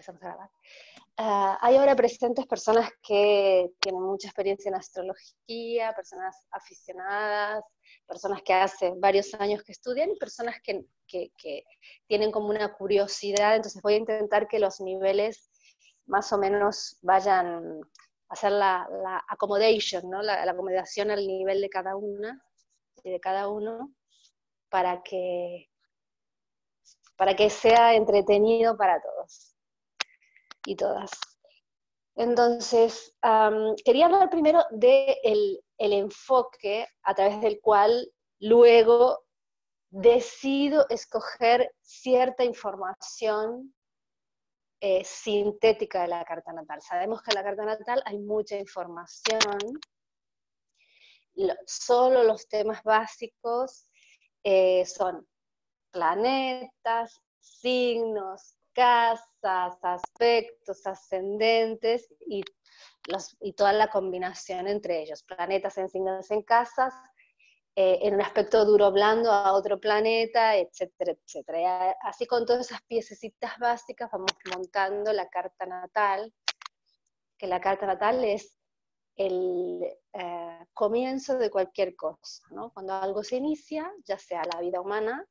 empezamos a grabar. Hay ahora presentes personas que tienen mucha experiencia en astrología, personas aficionadas, personas que hace varios años que estudian y personas que tienen como una curiosidad, entonces voy a intentar que los niveles más o menos vayan a hacer la accommodation, ¿no? la acomodación al nivel de cada una y de cada uno para que sea entretenido para todos y todas. Entonces, quería hablar primero del enfoque a través del cual luego decido escoger cierta información sintética de la carta natal. Sabemos que en la carta natal hay mucha información, solo los temas básicos son planetas, signos, casas, aspectos, ascendentes y toda la combinación entre ellos. Planetas en signos en casas, en un aspecto duro blando a otro planeta, etcétera, etcétera. Y así con todas esas piececitas básicas vamos montando la carta natal, que la carta natal es el comienzo de cualquier cosa, ¿no? Cuando algo se inicia, ya sea la vida humana,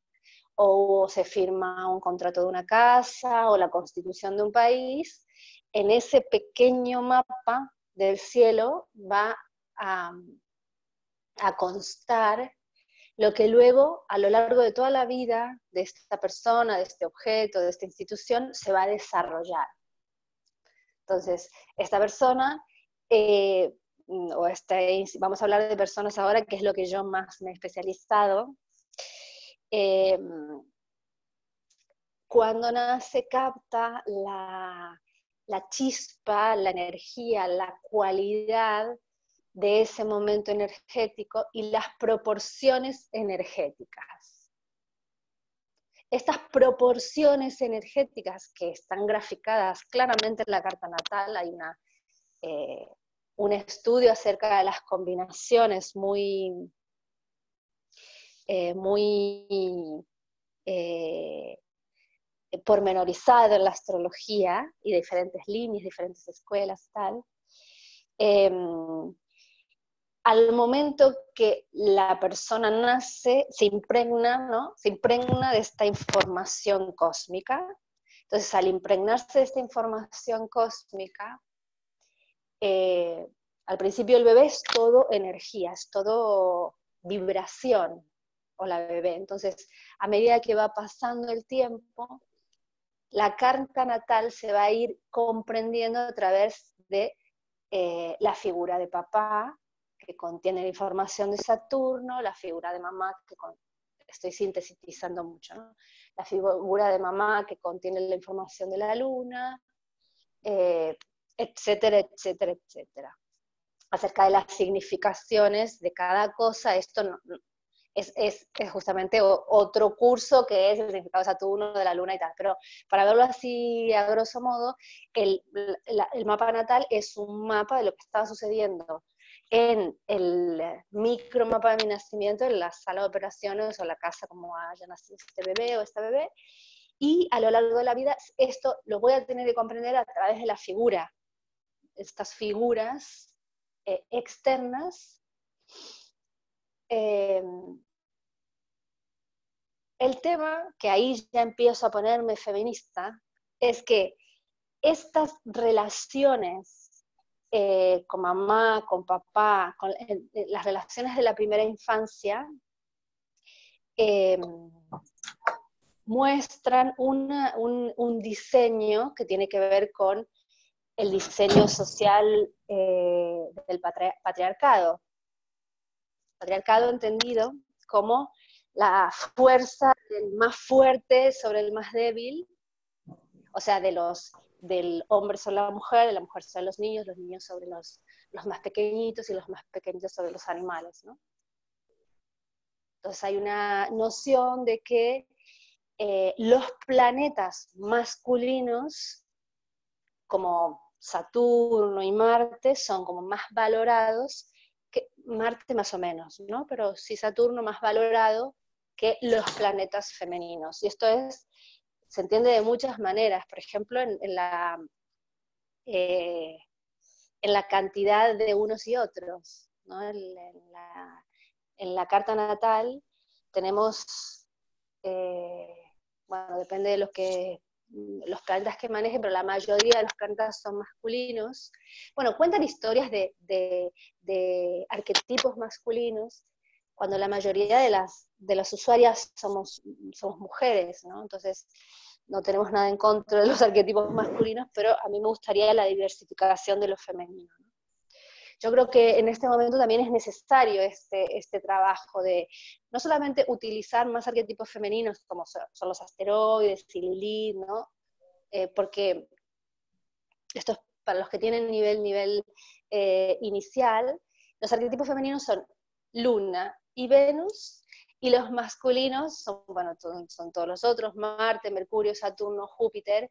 o se firma un contrato de una casa, o la constitución de un país, en ese pequeño mapa del cielo va a constar lo que luego, a lo largo de toda la vida de esta persona, de este objeto, de esta institución, se va a desarrollar. Entonces, esta persona, vamos a hablar de personas ahora, que es lo que yo más me he especializado, cuando nace capta la chispa, la energía, la cualidad de ese momento energético y las proporciones energéticas. Estas proporciones energéticas que están graficadas claramente en la carta natal, hay un estudio acerca de las combinaciones muy pormenorizado en la astrología y diferentes líneas, diferentes escuelas, tal. Al momento que la persona nace, se impregna, ¿no? Se impregna de esta información cósmica. Entonces, al impregnarse de esta información cósmica, al principio el bebé es todo energía, es todo vibración, o la bebé. Entonces, a medida que va pasando el tiempo, la carta natal se va a ir comprendiendo a través de la figura de papá, que contiene la información de Saturno, la figura de mamá, estoy sintetizando mucho, ¿no? La figura de mamá que contiene la información de la luna, etcétera, etcétera, etcétera. Acerca de las significaciones de cada cosa, esto es justamente otro curso que es el significado de Saturno, de la luna y tal, pero para verlo así a grosso modo, el mapa natal es un mapa de lo que estaba sucediendo en el micro mapa de mi nacimiento, en la sala de operaciones o la casa como haya nacido este bebé o esta bebé, y a lo largo de la vida esto lo voy a tener que comprender a través de la figura, estas figuras externas. El tema, que ahí ya empiezo a ponerme feminista, es que estas relaciones con mamá, con papá, con las relaciones de la primera infancia, muestran un diseño que tiene que ver con el diseño social del patriarcado. Patriarcado entendido como la fuerza del más fuerte sobre el más débil, o sea, del hombre sobre la mujer sobre los niños sobre los más pequeñitos y los más pequeñitos sobre los animales, ¿no? Entonces hay una noción de que los planetas masculinos, como Saturno y Marte, son como más valorados, que Marte más o menos, ¿no? Pero sí Saturno más valorado que los planetas femeninos. Y esto es se entiende de muchas maneras, por ejemplo, en la cantidad de unos y otros, ¿no? En la carta natal tenemos, bueno, depende de los planetas que manejen, pero la mayoría de los planetas son masculinos. Bueno, cuentan historias de arquetipos masculinos, cuando la mayoría de las usuarias somos mujeres, ¿no? Entonces, no tenemos nada en contra de los arquetipos masculinos, pero a mí me gustaría la diversificación de lo femenino, ¿no? Yo creo que en este momento también es necesario este trabajo de no solamente utilizar más arquetipos femeninos, como son los asteroides y Lilith, ¿no? Porque esto es para los que tienen nivel inicial, los arquetipos femeninos son Luna y Venus, y los masculinos son, bueno, son todos los otros, Marte, Mercurio, Saturno, Júpiter,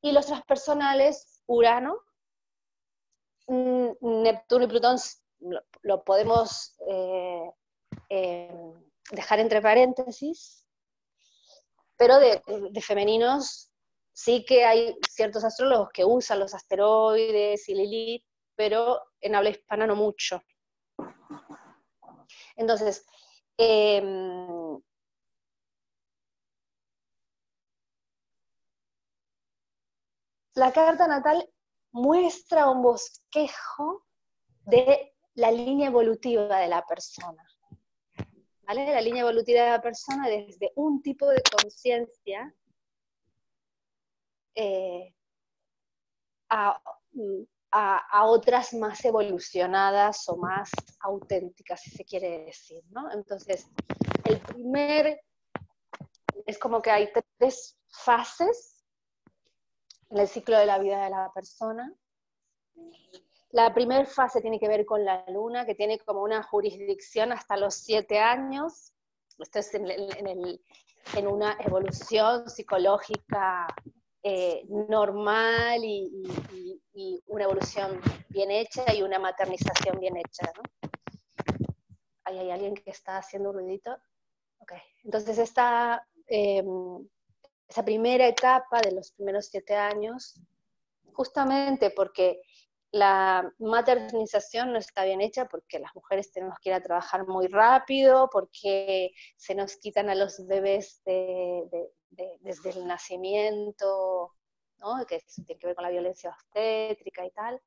y los transpersonales, Urano, Neptuno y Plutón lo podemos dejar entre paréntesis, pero de femeninos sí que hay ciertos astrólogos que usan los asteroides y Lilith, pero en habla hispana no mucho. Entonces, la carta natal muestra un bosquejo de la línea evolutiva de la persona, ¿vale? La línea evolutiva de la persona desde un tipo de conciencia a otras más evolucionadas o más auténticas, si se quiere decir, ¿no? Entonces, es como que hay 3 fases en el ciclo de la vida de la persona. La primera fase tiene que ver con la luna, que tiene como una jurisdicción hasta los 7 años. Esto es en una evolución psicológica normal y una evolución bien hecha y una maternización bien hecha, ¿no? Ahí hay alguien que está haciendo un ruidito. Okay. Entonces esa primera etapa de los primeros 7 años, justamente porque la maternización no está bien hecha, porque las mujeres tenemos que ir a trabajar muy rápido, porque se nos quitan a los bebés desde el nacimiento, ¿no? Que tiene que ver con la violencia obstétrica y tal.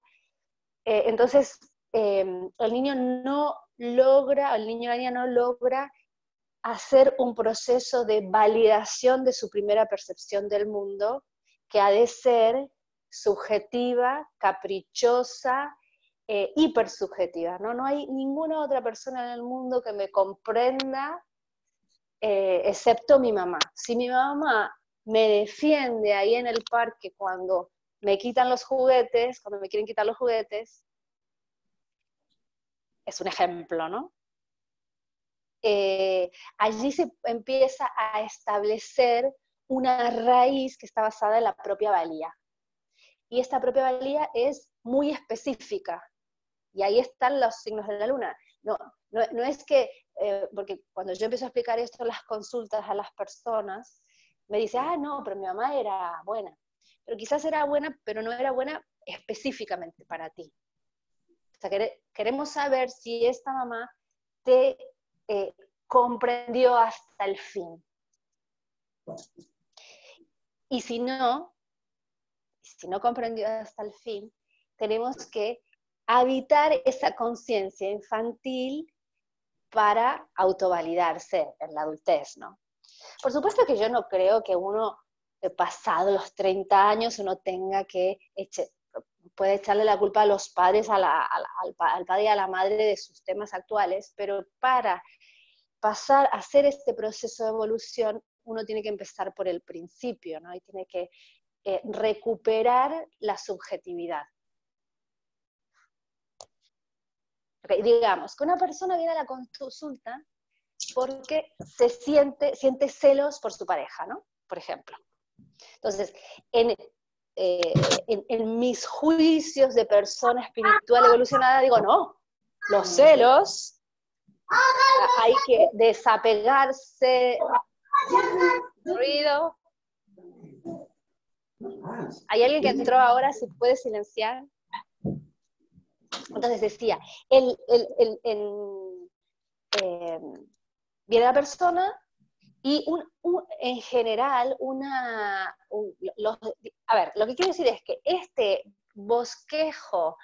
Entonces, el niño no logra, el niño o la niña no logra hacer un proceso de validación de su primera percepción del mundo, que ha de ser subjetiva, caprichosa, hipersubjetiva, ¿no? No hay ninguna otra persona en el mundo que me comprenda, excepto mi mamá. Si mi mamá me defiende ahí en el parque cuando me quitan los juguetes, cuando me quieren quitar los juguetes, es un ejemplo, ¿no? Allí se empieza a establecer una raíz que está basada en la propia valía. Y esta propia valía es muy específica. Y ahí están los signos de la luna. No es que, porque cuando yo empiezo a explicar esto en las consultas a las personas, me dice, no, pero mi mamá era buena. Pero quizás era buena, pero no era buena específicamente para ti. O sea, queremos saber si esta mamá te comprendió hasta el fin. Y si no comprendió hasta el fin, tenemos que habitar esa conciencia infantil para autovalidarse en la adultez, ¿no? Por supuesto que yo no creo que uno, pasado los 30 años, uno tenga que puede echarle la culpa a los padres, al padre y a la madre de sus temas actuales, pero para pasar a hacer este proceso de evolución, uno tiene que empezar por el principio, ¿no? Y tiene que recuperar la subjetividad. Okay, digamos que una persona viene a la consulta porque siente celos por su pareja, ¿no? Por ejemplo. Entonces, en mis juicios de persona espiritual evolucionada, digo, no, los celos, hay que desapegarse, ruido, ¿Hay alguien que entró ahora? ¿Si puede silenciar? Entonces decía, viene la persona y en general a ver, lo que quiero decir es que este bosquejo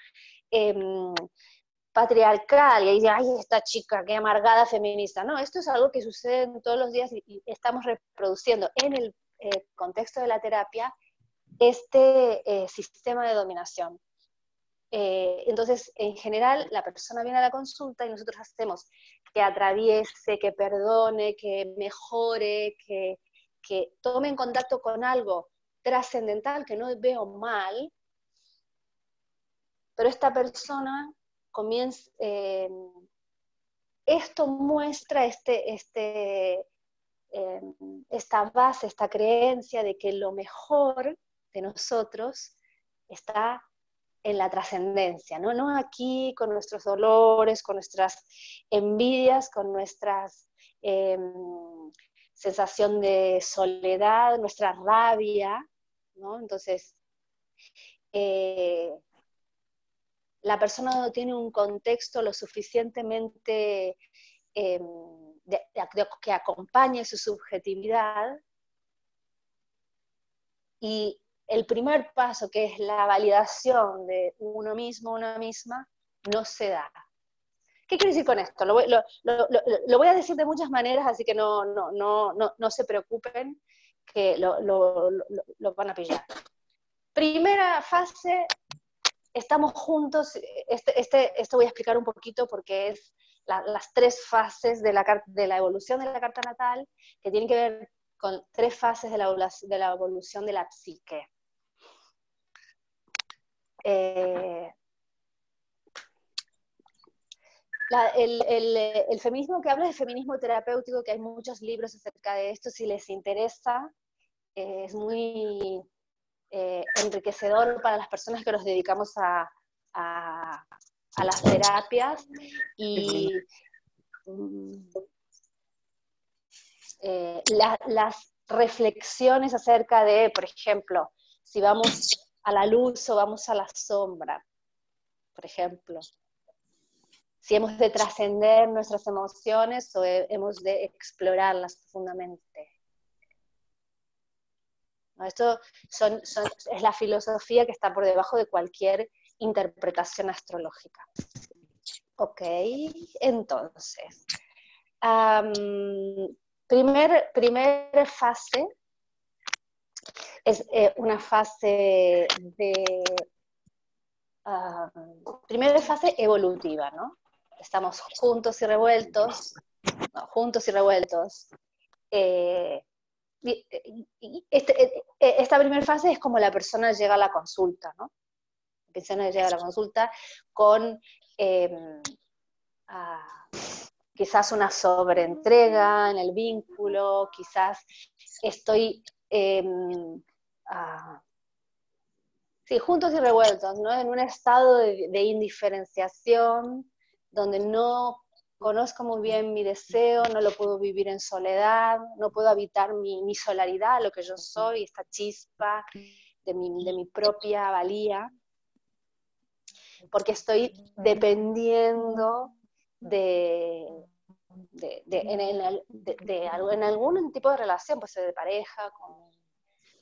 patriarcal, y dice, ay, esta chica, qué amargada feminista. No, esto es algo que sucede todos los días y estamos reproduciendo en el contexto de la terapia este sistema de dominación. Entonces, en general, la persona viene a la consulta y nosotros hacemos que atraviese, que perdone, que mejore, que tome en contacto con algo trascendental que no veo mal, pero esta persona comienza, esto muestra esta base, esta creencia de que lo mejor de nosotros está en la trascendencia, ¿no? No aquí con nuestros dolores, con nuestras envidias, con nuestras sensación de soledad, nuestra rabia, ¿no? Entonces, la persona no tiene un contexto lo suficientemente que acompañe su subjetividad, y el primer paso, que es la validación de uno mismo, una misma, no se da. ¿Qué quiero decir con esto? Lo voy a decir de muchas maneras, así que no se preocupen, que lo van a pillar. Primera fase, estamos juntos. Esto voy a explicar un poquito porque es las tres fases de la evolución de la carta natal, que tienen que ver con tres fases de la evolución de la psique. El feminismo que habla es el feminismo terapéutico, que hay muchos libros acerca de esto, si les interesa, es muy enriquecedor para las personas que nos dedicamos a las terapias, y las reflexiones acerca de, por ejemplo, si vamos a la luz o vamos a la sombra, por ejemplo. Si hemos de trascender nuestras emociones o hemos de explorarlas profundamente. Esto es la filosofía que está por debajo de cualquier interpretación astrológica. Ok, entonces, primer fase es una fase primera fase evolutiva, ¿no? Estamos juntos y revueltos, esta primera fase es como la persona llega a la consulta, ¿no? La persona llega a la consulta con quizás una sobreentrega en el vínculo, quizás estoy sí, juntos y revueltos, ¿no? En un estado de indiferenciación, donde no conozco muy bien mi deseo, no lo puedo vivir en soledad, no puedo habitar mi solaridad, lo que yo soy, esta chispa de mi propia valía, porque estoy dependiendo en algún tipo de relación, pues de pareja,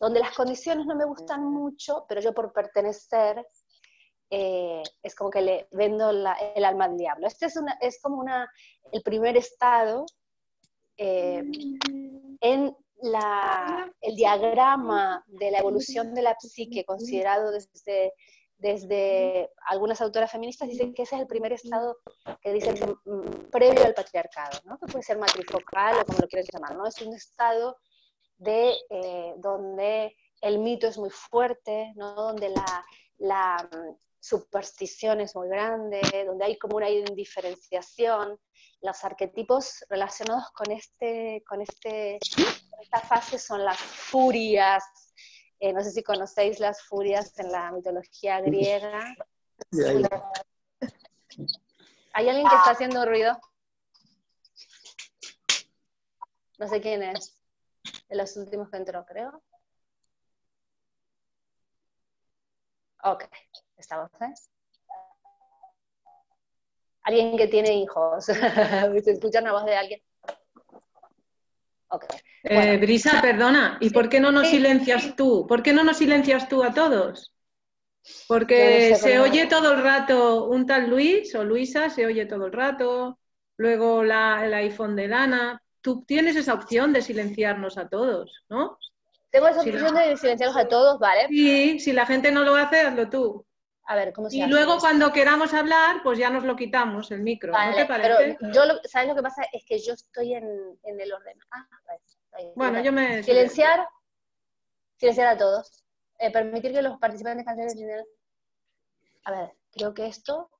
donde las condiciones no me gustan mucho, pero yo por pertenecer es como que le vendo el alma al diablo. Este es como el primer estado en el diagrama de la evolución de la psique, considerado desde algunas autoras feministas, dicen que ese es el primer estado que dicen previo al patriarcado, ¿no? Que puede ser matrifocal o como lo quieras llamar, ¿no? Es un estado donde el mito es muy fuerte, ¿no? Donde la superstición es muy grande, donde hay como una indiferenciación. Los arquetipos relacionados con esta fase son las furias. No sé si conocéis las furias en la mitología griega. ¿Hay alguien que está haciendo ruido? No sé quién es. De los últimos que entró, creo. Ok, estamos, ¿eh? Alguien que tiene hijos. ¿Se escucha una voz de alguien? Ok. Bueno, Brisa, perdona, ¿y sí, por qué no nos sí. silencias tú? ¿Por qué no nos silencias tú a todos? No lo Porque sé, se pero oye todo el rato un tal Luis o Luisa, se oye todo el rato, luego el iPhone de Lana. Tú tienes esa opción de silenciarnos a todos, ¿no? tengo esa Si opción la, de silenciarlos a todos, ¿vale? sí, si la gente no lo hace, hazlo tú. A ver, ¿cómo se Y hace luego esto? cuando queramos hablar, pues ya nos lo quitamos el micro, ¿no te Vale, pero parece? ¿sabes lo que pasa? Es que yo estoy en el orden. Bueno, yo me silencio. Silenciar, silenciar a todos. Permitir que los participantes canciones general. A ver, creo que esto.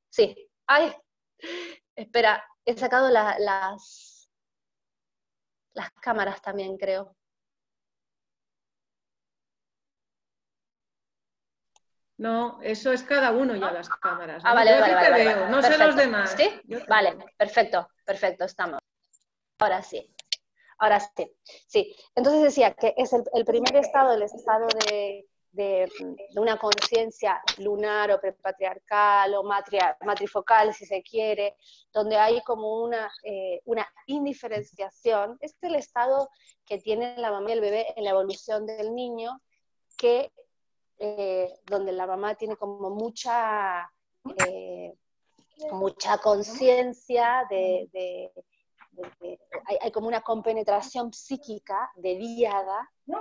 Sí. Ay, espera, he sacado las cámaras también, creo. No, eso es cada uno ya ¿No? las cámaras, Ah, ¿no? vale, Yo a vale, ti vale, te vale, veo, vale. no sé los Perfecto. demás. ¿Sí? Yo te Vale, veo. perfecto, perfecto, estamos. Ahora sí. Ahora sí. Sí. Entonces decía que es el primer estado, el estado de una conciencia lunar o prepatriarcal o matrifocal, si se quiere, donde hay como una indiferenciación. Este es el estado que tiene la mamá y el bebé en la evolución del niño, que donde la mamá tiene como mucha conciencia hay como una compenetración psíquica de diada. No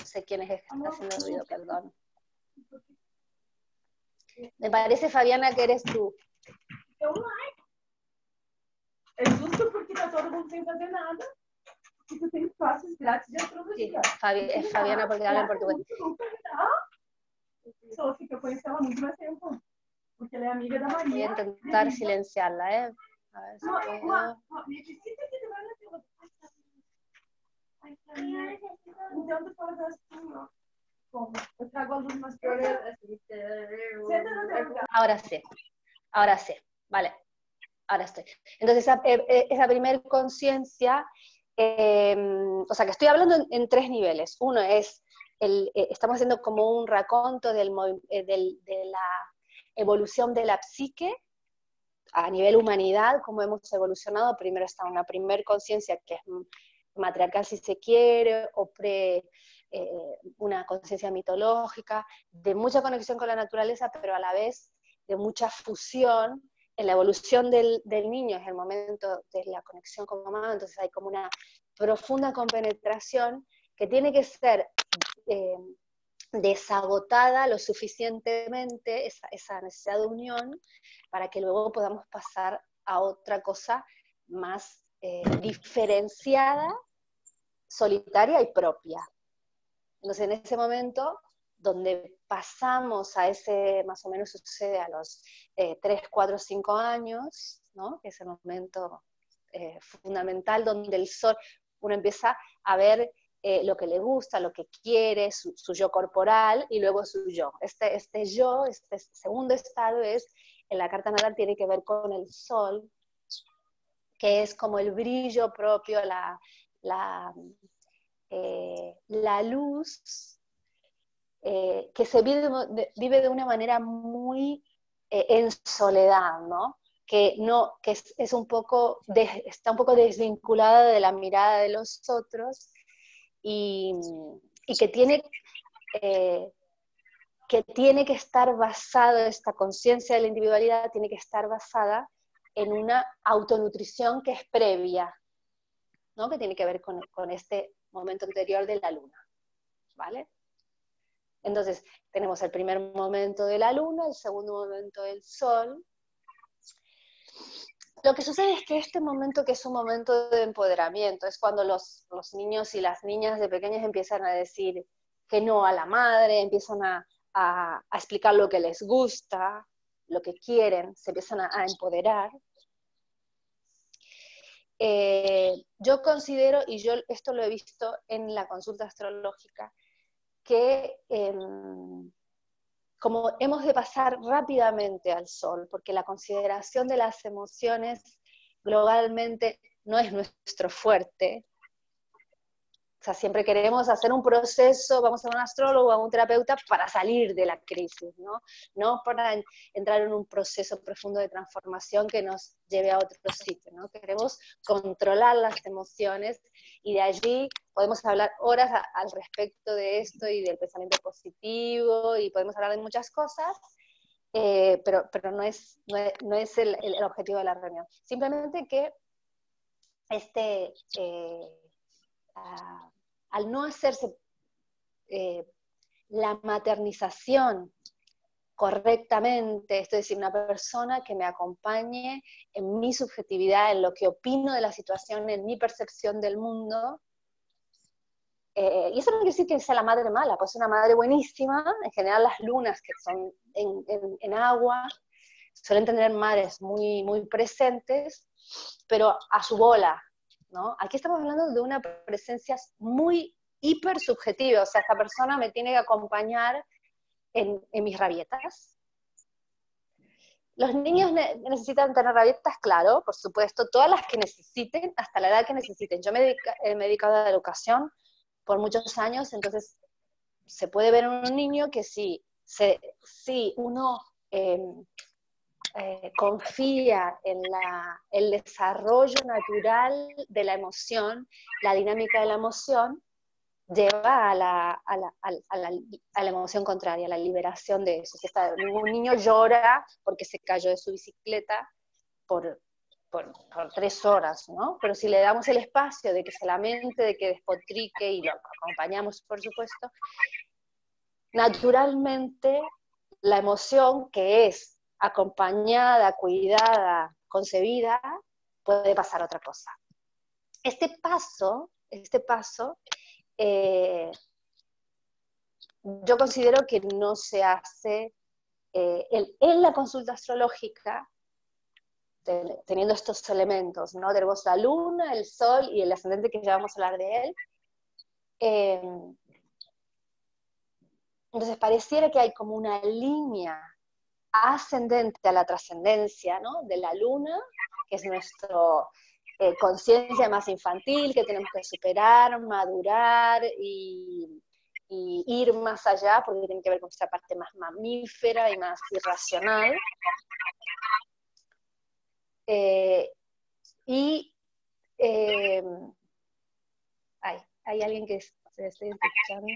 sé quién es el que está haciendo ruido, perdón. Me parece, Fabiana, que eres tú. É justo porque tá todo mundo sem fazer nada e tu tem espaços grátis de astrologia. Sí, es Fabiana porque habla en portugués. Só que eu conheci ela muito mais tempo. Porque ela é amiga da Maria. Voy a intentar silenciarla, ¿eh? A ver si puedo. Então tu faz assim, ó. Como? Eu trago a luz mais pra ela. Senta no teu lugar. Ahora sí, vale, ahora estoy. Entonces, esa primer conciencia, o sea, que estoy hablando en tres niveles. Uno es, estamos haciendo como un raconto de la evolución de la psique a nivel humanidad, cómo hemos evolucionado. Primero está una primer conciencia que es matriarcal, si se quiere, o una conciencia mitológica, de mucha conexión con la naturaleza, pero a la vez de mucha fusión. En la evolución del niño es el momento de la conexión con mamá, entonces hay como una profunda compenetración que tiene que ser desagotada lo suficientemente, esa necesidad de unión, para que luego podamos pasar a otra cosa más diferenciada, solitaria y propia. Entonces, en ese momento, donde pasamos a ese, más o menos sucede a los 3, 4, 5 años, ¿no? Que es el momento fundamental donde el sol, uno empieza a ver lo que le gusta, lo que quiere, su yo corporal y luego su yo. Este yo, este segundo estado es, en la carta natal tiene que ver con el sol, que es como el brillo propio, la luz que se vive de una manera muy en soledad, ¿no? Que es un poco está un poco desvinculada de la mirada de los otros y que tiene que estar basada, esta conciencia de la individualidad tiene que estar basada en una autonutrición que es previa, ¿no? Que tiene que ver con este momento anterior de la luna, ¿vale? Entonces, tenemos el primer momento de la luna, el segundo momento del sol. Lo que sucede es que este momento, que es un momento de empoderamiento, es cuando los niños y las niñas de pequeñas empiezan a decir que no a la madre, empiezan a explicar lo que les gusta, lo que quieren, se empiezan a empoderar. Yo considero, y yo esto lo he visto en la consulta astrológica, que como hemos de pasar rápidamente al sol, porque la consideración de las emociones globalmente no es nuestro fuerte, O sea, siempre queremos hacer un proceso, vamos a un astrólogo, a un terapeuta para salir de la crisis, ¿no? No para entrar en un proceso profundo de transformación que nos lleve a otro sitio, ¿no? Queremos controlar las emociones y de allí podemos hablar horas al respecto de esto y del pensamiento positivo y podemos hablar de muchas cosas, pero no es el objetivo de la reunión. Simplemente que al no hacerse la maternización correctamente, esto es decir, una persona que me acompañe en mi subjetividad, en lo que opino de la situación, en mi percepción del mundo. Y eso no quiere decir que sea la madre mala, pues es una madre buenísima. En general las lunas que son en agua suelen tener madres muy, muy presentes, pero a su bola, ¿no? Aquí estamos hablando de una presencia muy hiper subjetiva, o sea, esta persona me tiene que acompañar en mis rabietas. Los niños necesitan tener rabietas, claro, por supuesto, todas las que necesiten, hasta la edad que necesiten. Yo me he dedicado a la educación por muchos años, entonces se puede ver en un niño que si uno confía en el desarrollo natural de la emoción, la dinámica de la emoción, lleva a la emoción contraria, a la liberación de eso. Si un niño llora porque se cayó de su bicicleta por 3 horas, ¿no? Pero si le damos el espacio de que se lamente, de que despotrique, y lo acompañamos, por supuesto, naturalmente la emoción que es acompañada, cuidada, concebida, puede pasar otra cosa. Este paso, yo considero que no se hace en la consulta astrológica, teniendo estos elementos, ¿no? Tenemos la luna, el sol y el ascendente, que ya vamos a hablar de él. Entonces pareciera que hay como una línea ascendente a la trascendencia, ¿no? De la luna, que es nuestra conciencia más infantil, que tenemos que superar, madurar y ir más allá, porque tiene que ver con nuestra parte más mamífera y más irracional. Hay alguien que se está escuchando.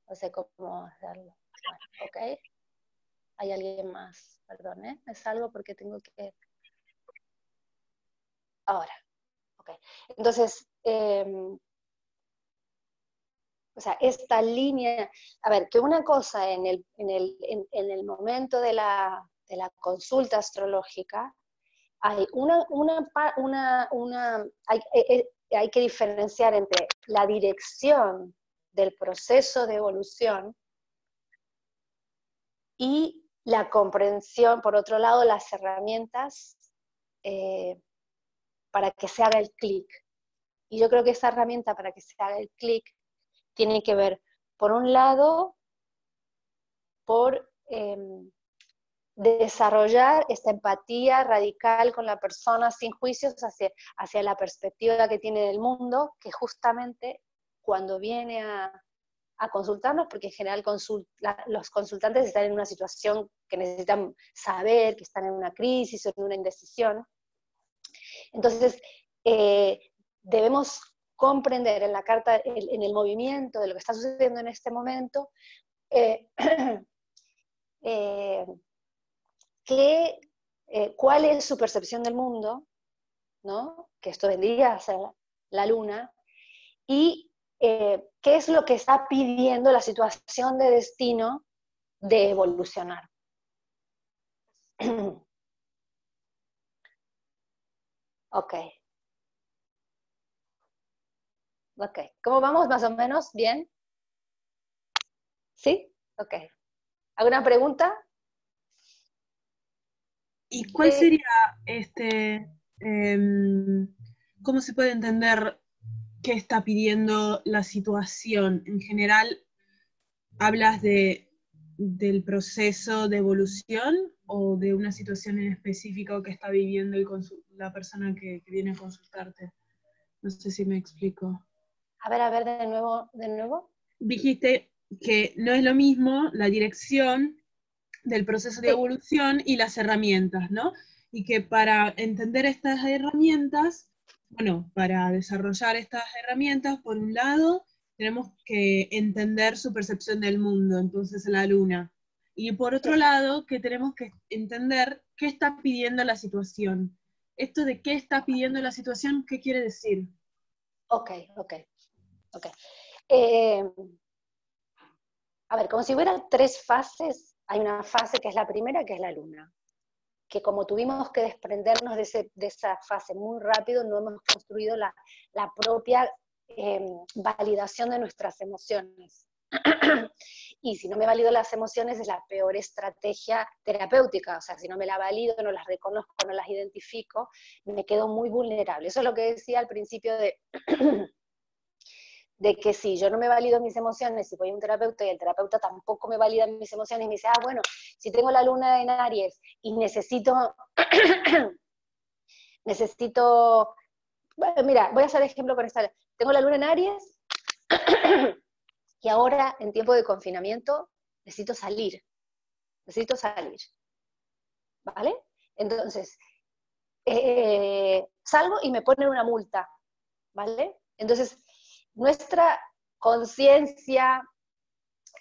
No sé cómo hacerlo. Bueno, ok. Hay alguien más, perdón, ¿eh? Me salgo porque tengo que... Ahora, ok. Entonces, o sea, esta línea, a ver, que una cosa en el momento de la consulta astrológica, hay hay que diferenciar entre la dirección del proceso de evolución y la comprensión, por otro lado, las herramientas para que se haga el clic. Y yo creo que esa herramienta para que se haga el clic tiene que ver, por un lado, por desarrollar esta empatía radical con la persona sin juicios hacia la perspectiva que tiene del mundo, que justamente cuando viene a consultarnos, porque en general los consultantes están en una situación que necesitan saber, que están en una crisis o en una indecisión. Entonces, debemos comprender en la carta, en el movimiento de lo que está sucediendo en este momento, cuál es su percepción del mundo, ¿no? Que esto vendría a ser la luna, y qué es lo que está pidiendo la situación de destino de evolucionar. Ok. Ok. ¿Cómo vamos? ¿Más o menos? ¿Bien? ¿Sí? Ok. ¿Alguna pregunta? ¿Y cuál sería cómo se puede entender qué está pidiendo la situación? En general, hablas de del proceso de evolución o de una situación en específico que está viviendo la persona que viene a consultarte? No sé si me explico. A ver, de nuevo. Dijiste que no es lo mismo la dirección del proceso de Sí. evolución y las herramientas, ¿no? Y que para entender estas herramientas, bueno, para desarrollar estas herramientas, por un lado, tenemos que entender su percepción del mundo, entonces la luna. Y por otro lado, que tenemos que entender qué está pidiendo la situación. Esto de qué está pidiendo la situación, ¿qué quiere decir? Ok. A ver, como si hubieran 3 fases, hay una fase que es la primera, que es la luna. Que como tuvimos que desprendernos de esa fase muy rápido, no hemos construido la propia validación de nuestras emociones. Y si no me valido las emociones es la peor estrategia terapéutica, o sea, si no me la valido, no las reconozco, no las identifico, me quedo muy vulnerable. Eso es lo que decía al principio de que si yo no me valido mis emociones, si voy a un terapeuta y el terapeuta tampoco me valida mis emociones y me dice, bueno, si tengo la luna en Aries y necesito, bueno, mira, voy a hacer ejemplo con esta, tengo la luna en Aries y ahora en tiempo de confinamiento necesito salir, ¿vale? Entonces, salgo y me ponen una multa, ¿vale? Entonces, nuestra conciencia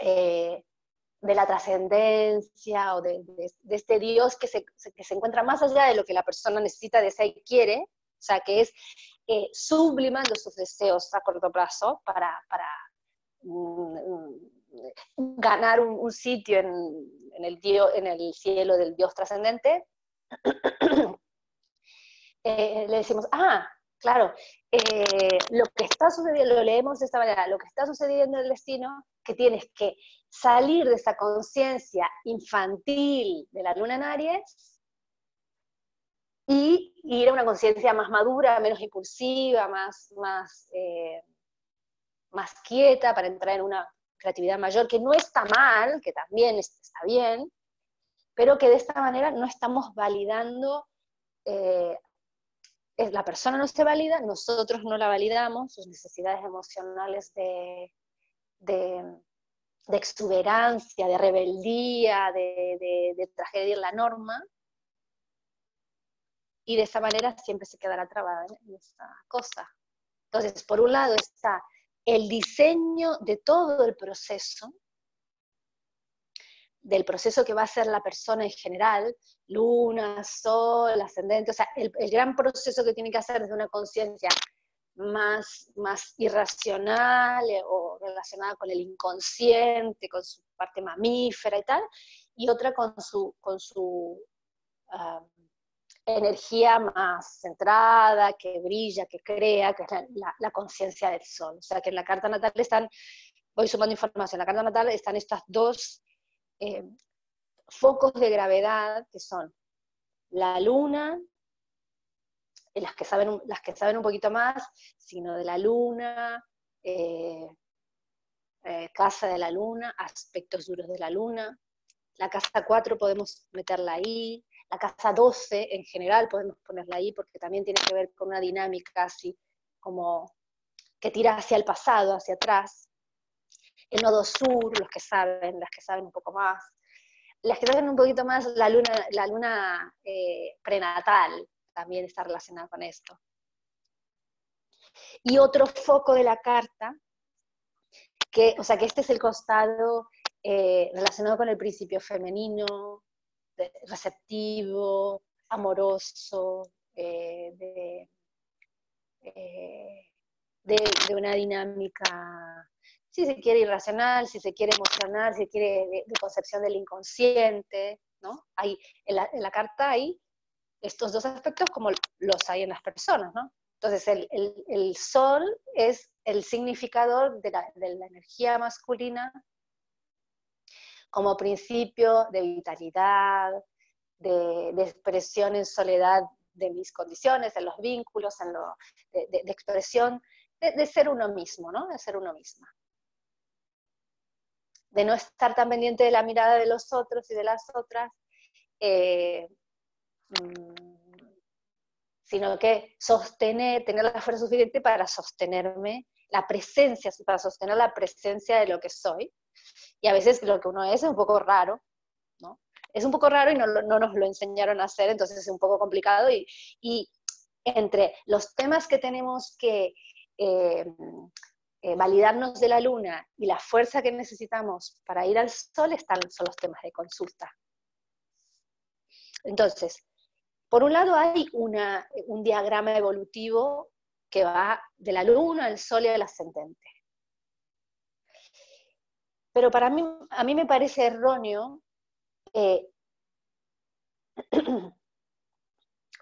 de la trascendencia o de este Dios que se encuentra más allá de lo que la persona necesita, desea y quiere, o sea, que es sublimando sus deseos a corto plazo para ganar un sitio en el cielo del Dios trascendente, le decimos, claro, lo que está sucediendo, lo leemos de esta manera, lo que está sucediendo en el destino, que tienes que salir de esa conciencia infantil de la luna en Aries y ir a una conciencia más madura, menos impulsiva, más quieta, para entrar en una creatividad mayor, que no está mal, que también está bien, pero que de esta manera no estamos validando, la persona no se valida, nosotros no la validamos, sus necesidades emocionales de exuberancia, de rebeldía, de transgredir la norma, y de esa manera siempre se quedará trabada en esa cosa. Entonces, por un lado está el diseño de todo el proceso, del proceso que va a ser la persona en general, luna, sol, ascendente, o sea, el gran proceso que tiene que hacer desde una conciencia más irracional o relacionada con el inconsciente, con su parte mamífera y tal, y otra con su energía más centrada, que brilla, que crea, que es la conciencia del sol. O sea, que en la carta natal voy sumando información, en la carta natal están estas 2 focos de gravedad, que son la luna, las que saben un poquito más, signo de la luna, casa de la luna, aspectos duros de la luna. La casa 4 podemos meterla ahí, la casa 12 en general podemos ponerla ahí, porque también tiene que ver con una dinámica así como que tira hacia el pasado, hacia atrás. El nodo sur, las que saben un poco más. Las que saben un poquito más, la luna prenatal también está relacionada con esto. Y otro foco de la carta, que este es el costado relacionado con el principio femenino, receptivo, amoroso, de una dinámica, si se quiere irracional, si se quiere emocional, si se quiere de concepción del inconsciente, ¿no? Hay, en la carta hay estos 2 aspectos como los hay en las personas, ¿no? Entonces el sol es el significador de la energía masculina como principio de vitalidad, de expresión en soledad de mis condiciones, en los vínculos, de expresión de ser uno mismo, ¿no? De ser uno misma. de no estar tan pendiente de la mirada de los otros y de las otras, sino que tener la fuerza suficiente para sostenerme, la presencia, para sostener la presencia de lo que soy. Y a veces lo que uno es un poco raro, ¿no? Es un poco raro y no nos lo enseñaron a hacer, entonces es un poco complicado. Y entre los temas que tenemos que validarnos de la luna y la fuerza que necesitamos para ir al sol son los temas de consulta. Entonces, por un lado hay un diagrama evolutivo que va de la luna al sol y al ascendente. Pero a mí me parece erróneo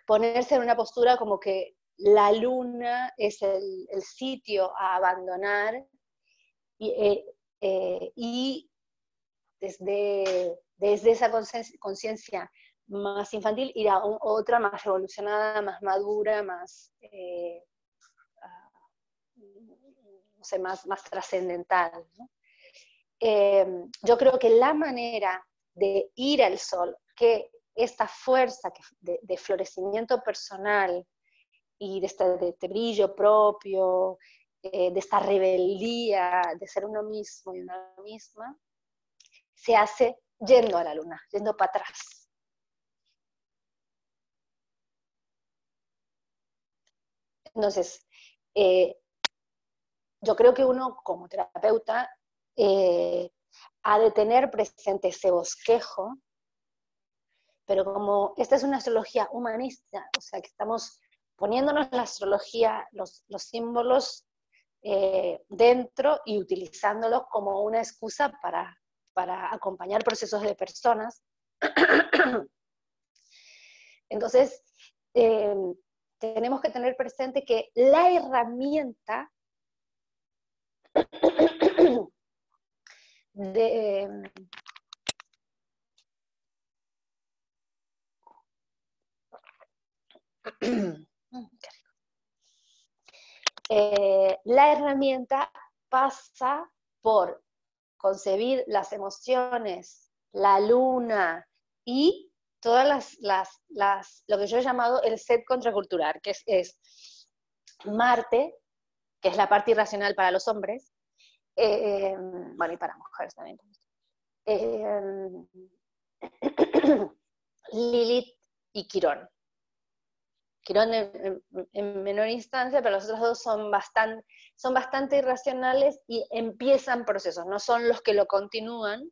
ponerse en una postura como que la luna es el sitio a abandonar y desde esa conciencia más infantil ir a otra más evolucionada, más madura, más, no sé, más trascendental, ¿no? Yo creo que la manera de ir al sol, que esta fuerza de florecimiento personal y de este brillo propio, de esta rebeldía de ser uno mismo y una misma, se hace yendo a la luna, yendo para atrás. Entonces, yo creo que uno como terapeuta ha de tener presente ese bosquejo, pero como esta es una astrología humanista, o sea que estamos poniéndonos la astrología, los símbolos dentro y utilizándolos como una excusa para acompañar procesos de personas. Entonces, tenemos que tener presente que la herramienta la herramienta pasa por concebir las emociones, la luna y todas lo que yo he llamado el set contracultural, que es Marte, que es la parte irracional para los hombres, bueno, y para mujeres también. Lilith y Quirón. Quirón en menor instancia, pero los otros dos son bastante irracionales y empiezan procesos, no son los que lo continúan,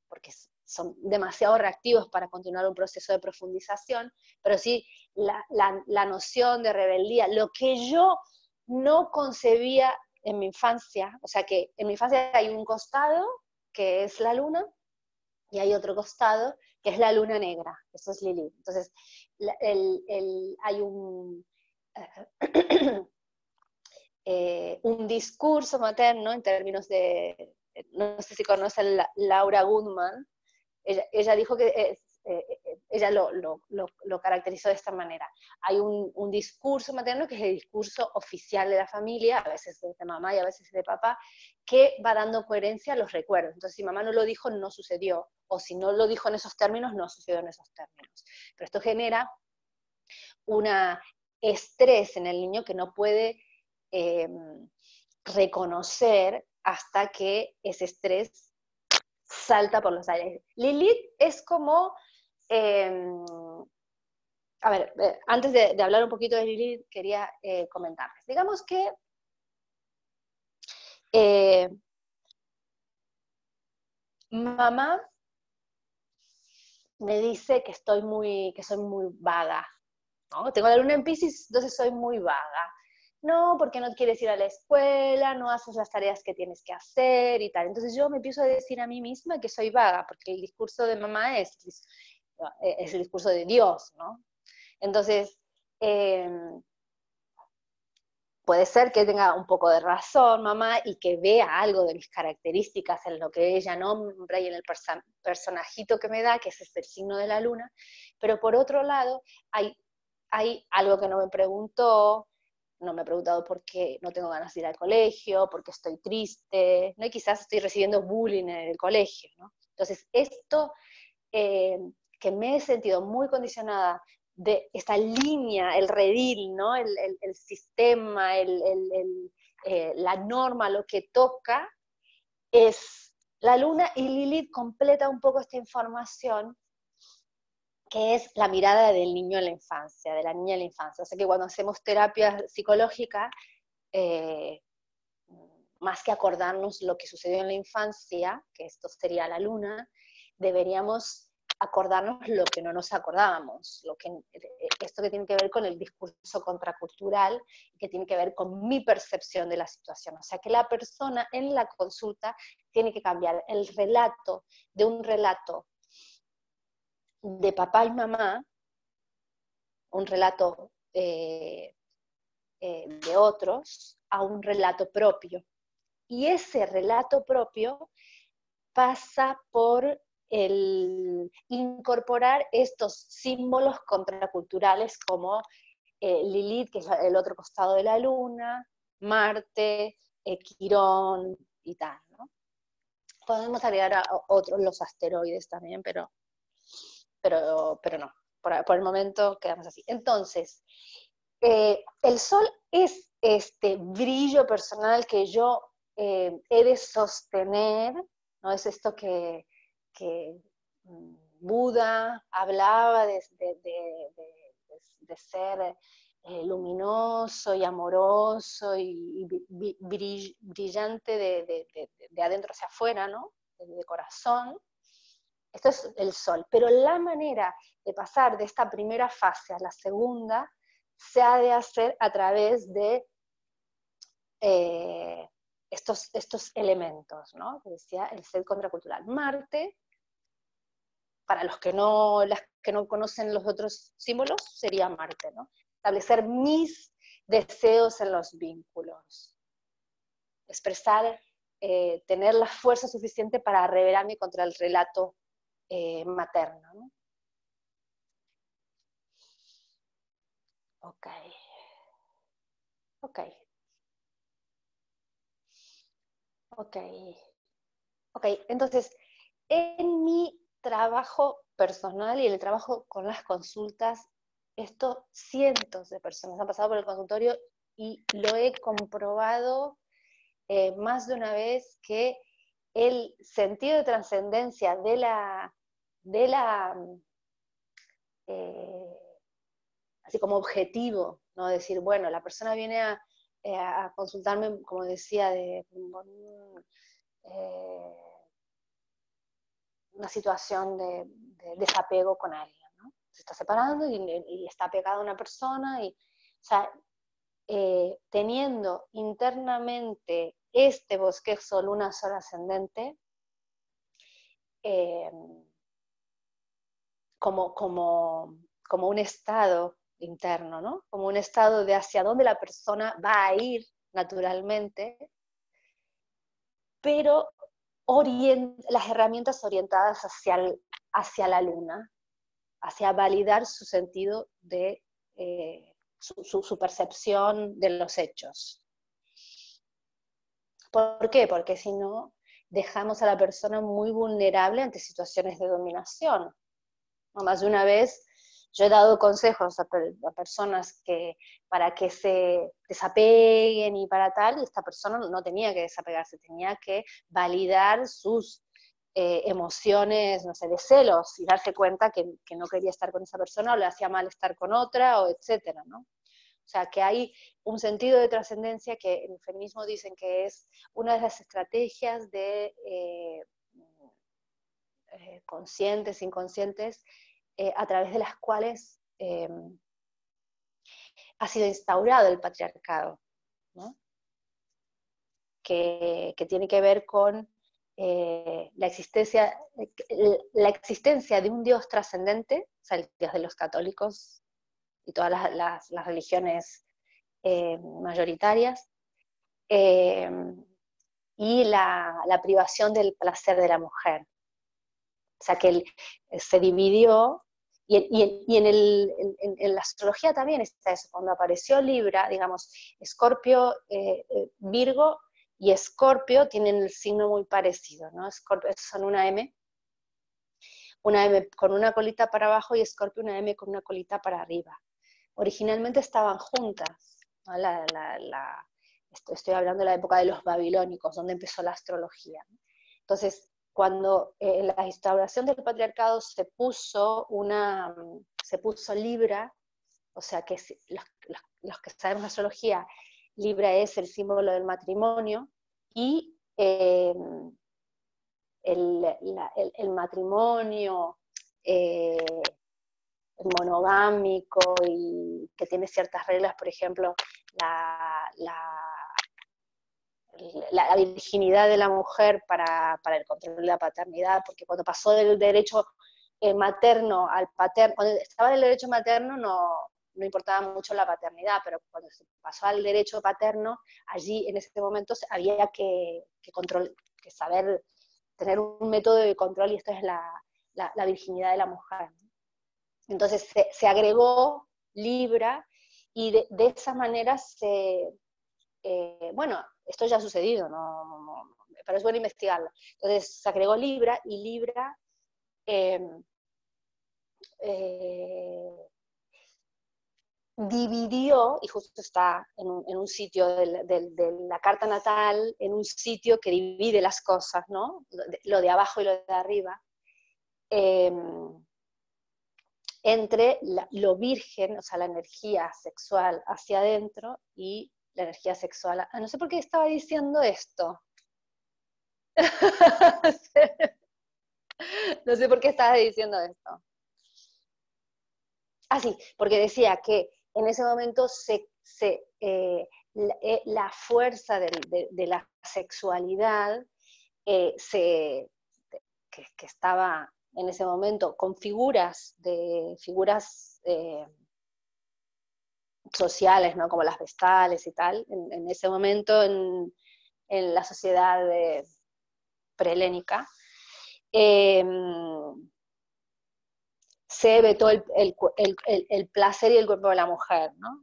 porque son demasiado reactivos para continuar un proceso de profundización, pero sí la noción de rebeldía, lo que yo no concebía en mi infancia, o sea que en mi infancia hay un costado, que es la luna, y hay otro costado, que es la luna negra, eso es Lilith. Entonces, hay un discurso materno en términos de, no sé si conocen Laura Goodman, ella dijo que ella lo caracterizó de esta manera. Hay un discurso materno que es el discurso oficial de la familia, a veces de mamá y a veces de papá, que va dando coherencia a los recuerdos. Entonces, si mamá no lo dijo, no sucedió, o si no lo dijo en esos términos, no sucedió en esos términos. Pero esto genera un estrés en el niño que no puede reconocer hasta que ese estrés salta por los aires. Lilith es como, a ver, antes de hablar un poquito de Lilith, quería comentarles. Digamos que mamá me dice que soy muy vaga, ¿no? Tengo la luna en Piscis, entonces soy muy vaga. No, porque no quieres ir a la escuela, no haces las tareas que tienes que hacer y tal. Entonces yo me empiezo a decir a mí misma que soy vaga, porque el discurso de mamá es el discurso de Dios, ¿no? Entonces, puede ser que tenga un poco de razón mamá y que vea algo de mis características en lo que ella nombra y en el personajito que me da, que ese es el signo de la luna, pero por otro lado hay algo que no me preguntó, no me he preguntado por qué no tengo ganas de ir al colegio, por qué estoy triste, ¿no? Y quizás estoy recibiendo bullying en el colegio, ¿no? Entonces, esto que me he sentido muy condicionada de esta línea, el redil, ¿no? El sistema, la norma, lo que toca, es la luna, y Lilith completa un poco esta información, que es la mirada del niño en la infancia, de la niña en la infancia. O sea que cuando hacemos terapia psicológica, más que acordarnos lo que sucedió en la infancia, que esto sería la luna, deberíamos acordarnos lo que no nos acordábamos, esto que tiene que ver con el discurso contracultural, que tiene que ver con mi percepción de la situación. O sea que la persona en la consulta tiene que cambiar el relato de un relato de papá y mamá, un relato de otros, a un relato propio. Y ese relato propio pasa por el incorporar estos símbolos contraculturales como Lilith, que es el otro costado de la luna, Marte, Quirón y tal, ¿no? Podemos agregar a otros, los asteroides también, pero no. Por el momento quedamos así. Entonces, el Sol es este brillo personal que yo he de sostener, ¿no? Es esto que Buda hablaba de ser luminoso y amoroso y brillante de adentro hacia afuera, ¿no? De corazón. Esto es el Sol, pero la manera de pasar de esta primera fase a la segunda se ha de hacer a través de estos elementos, ¿no? Que decía el ser contracultural. Marte, para las que no conocen los otros símbolos, sería Marte, ¿no? Establecer mis deseos en los vínculos. Expresar, tener la fuerza suficiente para rebelarme contra el relato materno, ¿no? Ok. Entonces, en mi trabajo personal y en el trabajo con las consultas, esto cientos de personas han pasado por el consultorio y lo he comprobado más de una vez, que el sentido de trascendencia de la así como objetivo, ¿no? Decir, bueno, la persona viene a consultarme, como decía, de una situación de desapego con alguien, ¿no? Se está separando y está pegada a una persona, y, o sea, teniendo internamente este bosquejo luna sol ascendente, como un estado interno, ¿no? Como un estado de hacia dónde la persona va a ir naturalmente, pero las herramientas orientadas hacia la luna, hacia validar su sentido de su percepción de los hechos. ¿Por qué? Porque si no, dejamos a la persona muy vulnerable ante situaciones de dominación. No, más de una vez yo he dado consejos a personas para que se desapeguen y para tal, y esta persona no tenía que desapegarse, tenía que validar sus emociones, no sé, de celos, y darse cuenta que no quería estar con esa persona, o le hacía mal estar con otra, o etcétera, ¿no? O sea, que hay un sentido de trascendencia que en el feminismo dicen que es una de las estrategias de conscientes, inconscientes, a través de las cuales ha sido instaurado el patriarcado, ¿no? Que tiene que ver con la existencia de un Dios trascendente, o sea, el Dios de los católicos y todas las religiones mayoritarias, y la privación del placer de la mujer. O sea, que se dividió en la astrología también está eso. Cuando apareció Libra, digamos, Escorpio, Virgo y Escorpio tienen el signo muy parecido, ¿no? Escorpio son una M con una colita para abajo y Escorpio una M con una colita para arriba. Originalmente estaban juntas, ¿no? Estoy hablando de la época de los babilónicos, donde empezó la astrología, ¿no? Entonces, cuando en la instauración del patriarcado se puso Libra, o sea que los que sabemos astrología, Libra es el símbolo del matrimonio, y el matrimonio monogámico y que tiene ciertas reglas, por ejemplo, la virginidad de la mujer para el control de la paternidad, porque cuando pasó del derecho materno al paterno, cuando estaba en el derecho materno no importaba mucho la paternidad, pero cuando se pasó al derecho paterno, allí en ese momento había que saber tener un método de control, y esto es la virginidad de la mujer. Entonces se agregó Libra, y de esa manera bueno, esto ya ha sucedido, pero es bueno investigarlo. Entonces se agregó Libra, y Libra dividió, y justo está en un sitio de la carta natal, en un sitio que divide las cosas, ¿no? Lo de abajo y lo de arriba, entre lo virgen, o sea, la energía sexual hacia adentro, y la energía sexual. No sé por qué estaba diciendo esto. No sé por qué estaba diciendo esto. Ah, sí, porque decía que en ese momento la fuerza de la sexualidad que estaba en ese momento con figuras sociales, ¿no? Como las vestales y tal, en ese momento en la sociedad prehelénica, se vetó el placer y el cuerpo de la mujer, ¿no?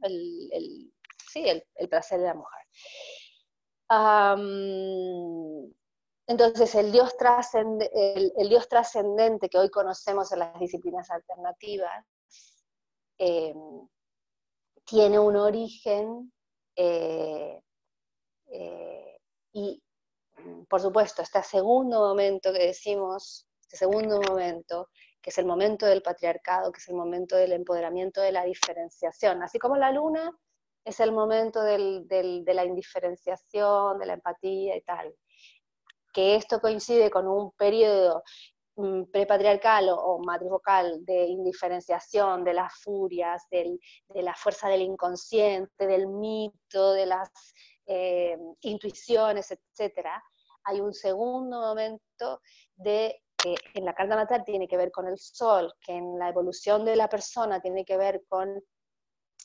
Sí, el placer de la mujer. Entonces el dios trascendente que hoy conocemos en las disciplinas alternativas tiene un origen y, por supuesto, este segundo momento que decimos, que es el momento del patriarcado, que es el momento del empoderamiento de la diferenciación, así como la luna es el momento de la indiferenciación, de la empatía y tal, que esto coincide con un periodo prepatriarcal o matrifocal de indiferenciación, de las furias, de la fuerza del inconsciente, del mito, de las intuiciones, etc. Hay un segundo momento que en la carta natal tiene que ver con el sol, que en la evolución de la persona tiene que ver con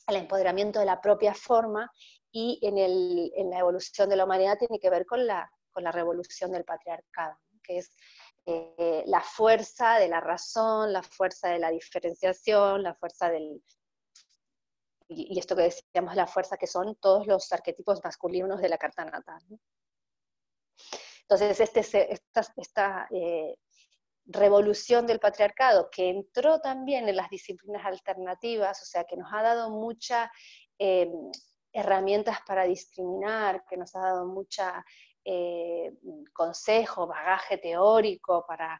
el empoderamiento de la propia forma, y en la evolución de la humanidad tiene que ver con la revolución del patriarcado, que es la fuerza de la razón, la fuerza de la diferenciación, la fuerza y esto que decíamos, la fuerza que son todos los arquetipos masculinos de la carta natal, ¿no? Entonces esta revolución del patriarcado, que entró también en las disciplinas alternativas, o sea, que nos ha dado muchas herramientas para discriminar, que nos ha dado mucha consejo, bagaje teórico para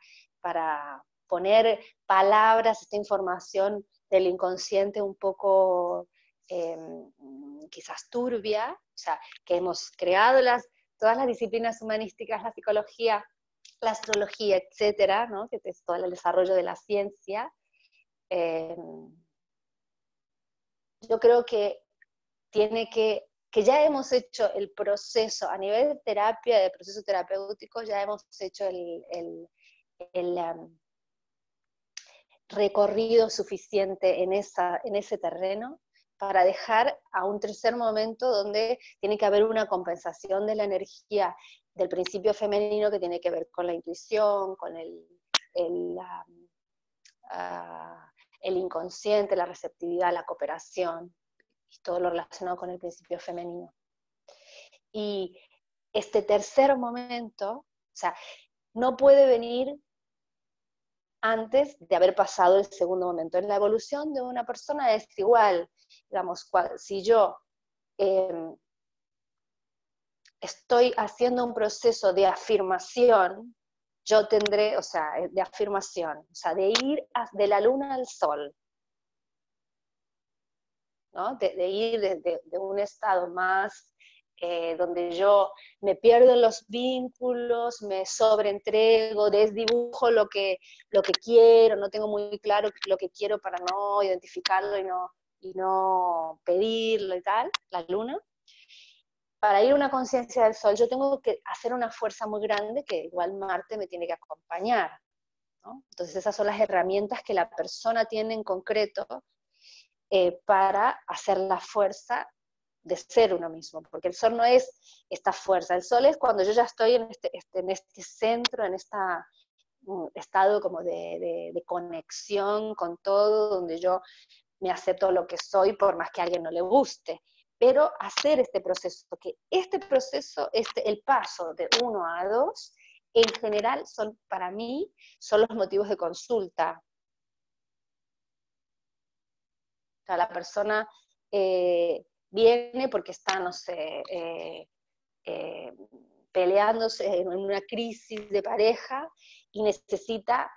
poner palabras a esta información del inconsciente un poco quizás turbia, o sea, que hemos creado todas las disciplinas humanísticas, la psicología, la astrología, etcétera, ¿no? Que es todo el desarrollo de la ciencia. Yo creo que ya hemos hecho el proceso, a nivel de terapia, de proceso terapéutico, ya hemos hecho el recorrido suficiente en ese terreno para dejar a un tercer momento donde tiene que haber una compensación de la energía del principio femenino, que tiene que ver con la intuición, con el el inconsciente, la receptividad, la cooperación, y todo lo relacionado con el principio femenino. Y este tercer momento, o sea, no puede venir antes de haber pasado el segundo momento. En la evolución de una persona es igual, digamos, si yo estoy haciendo un proceso de afirmación, yo tendré, o sea, de afirmación, o sea, de ir de la luna al sol, ¿no? De ir de un estado más donde yo me pierdo en los vínculos, me sobreentrego, desdibujo lo que quiero, no tengo muy claro lo que quiero para no identificarlo y no pedirlo y tal, la luna. Para ir a una conciencia del sol, yo tengo que hacer una fuerza muy grande que igual Marte me tiene que acompañar, ¿no? Entonces esas son las herramientas que la persona tiene en concreto para hacer la fuerza de ser uno mismo, porque el sol no es esta fuerza, el sol es cuando yo ya estoy en este centro, en este estado como de conexión con todo, donde yo me acepto lo que soy por más que a alguien no le guste, pero hacer este proceso, que este proceso, el paso de 1 a 2, en general para mí son los motivos de consulta. O sea, la persona viene porque está, no sé, peleándose en una crisis de pareja y necesita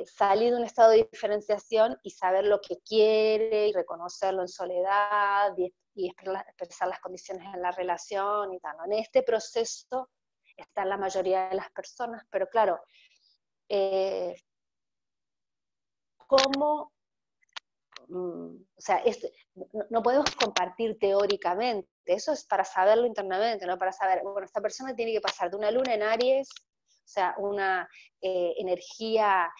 salir de un estado de diferenciación y saber lo que quiere y reconocerlo en soledad y expresar las condiciones en la relación y tal, ¿no? En este proceso está la mayoría de las personas, pero claro, ¿cómo? O sea, no podemos compartir teóricamente, eso es para saberlo internamente, ¿no? Para saber, bueno, esta persona tiene que pasar de una luna en Aries, o sea, una energía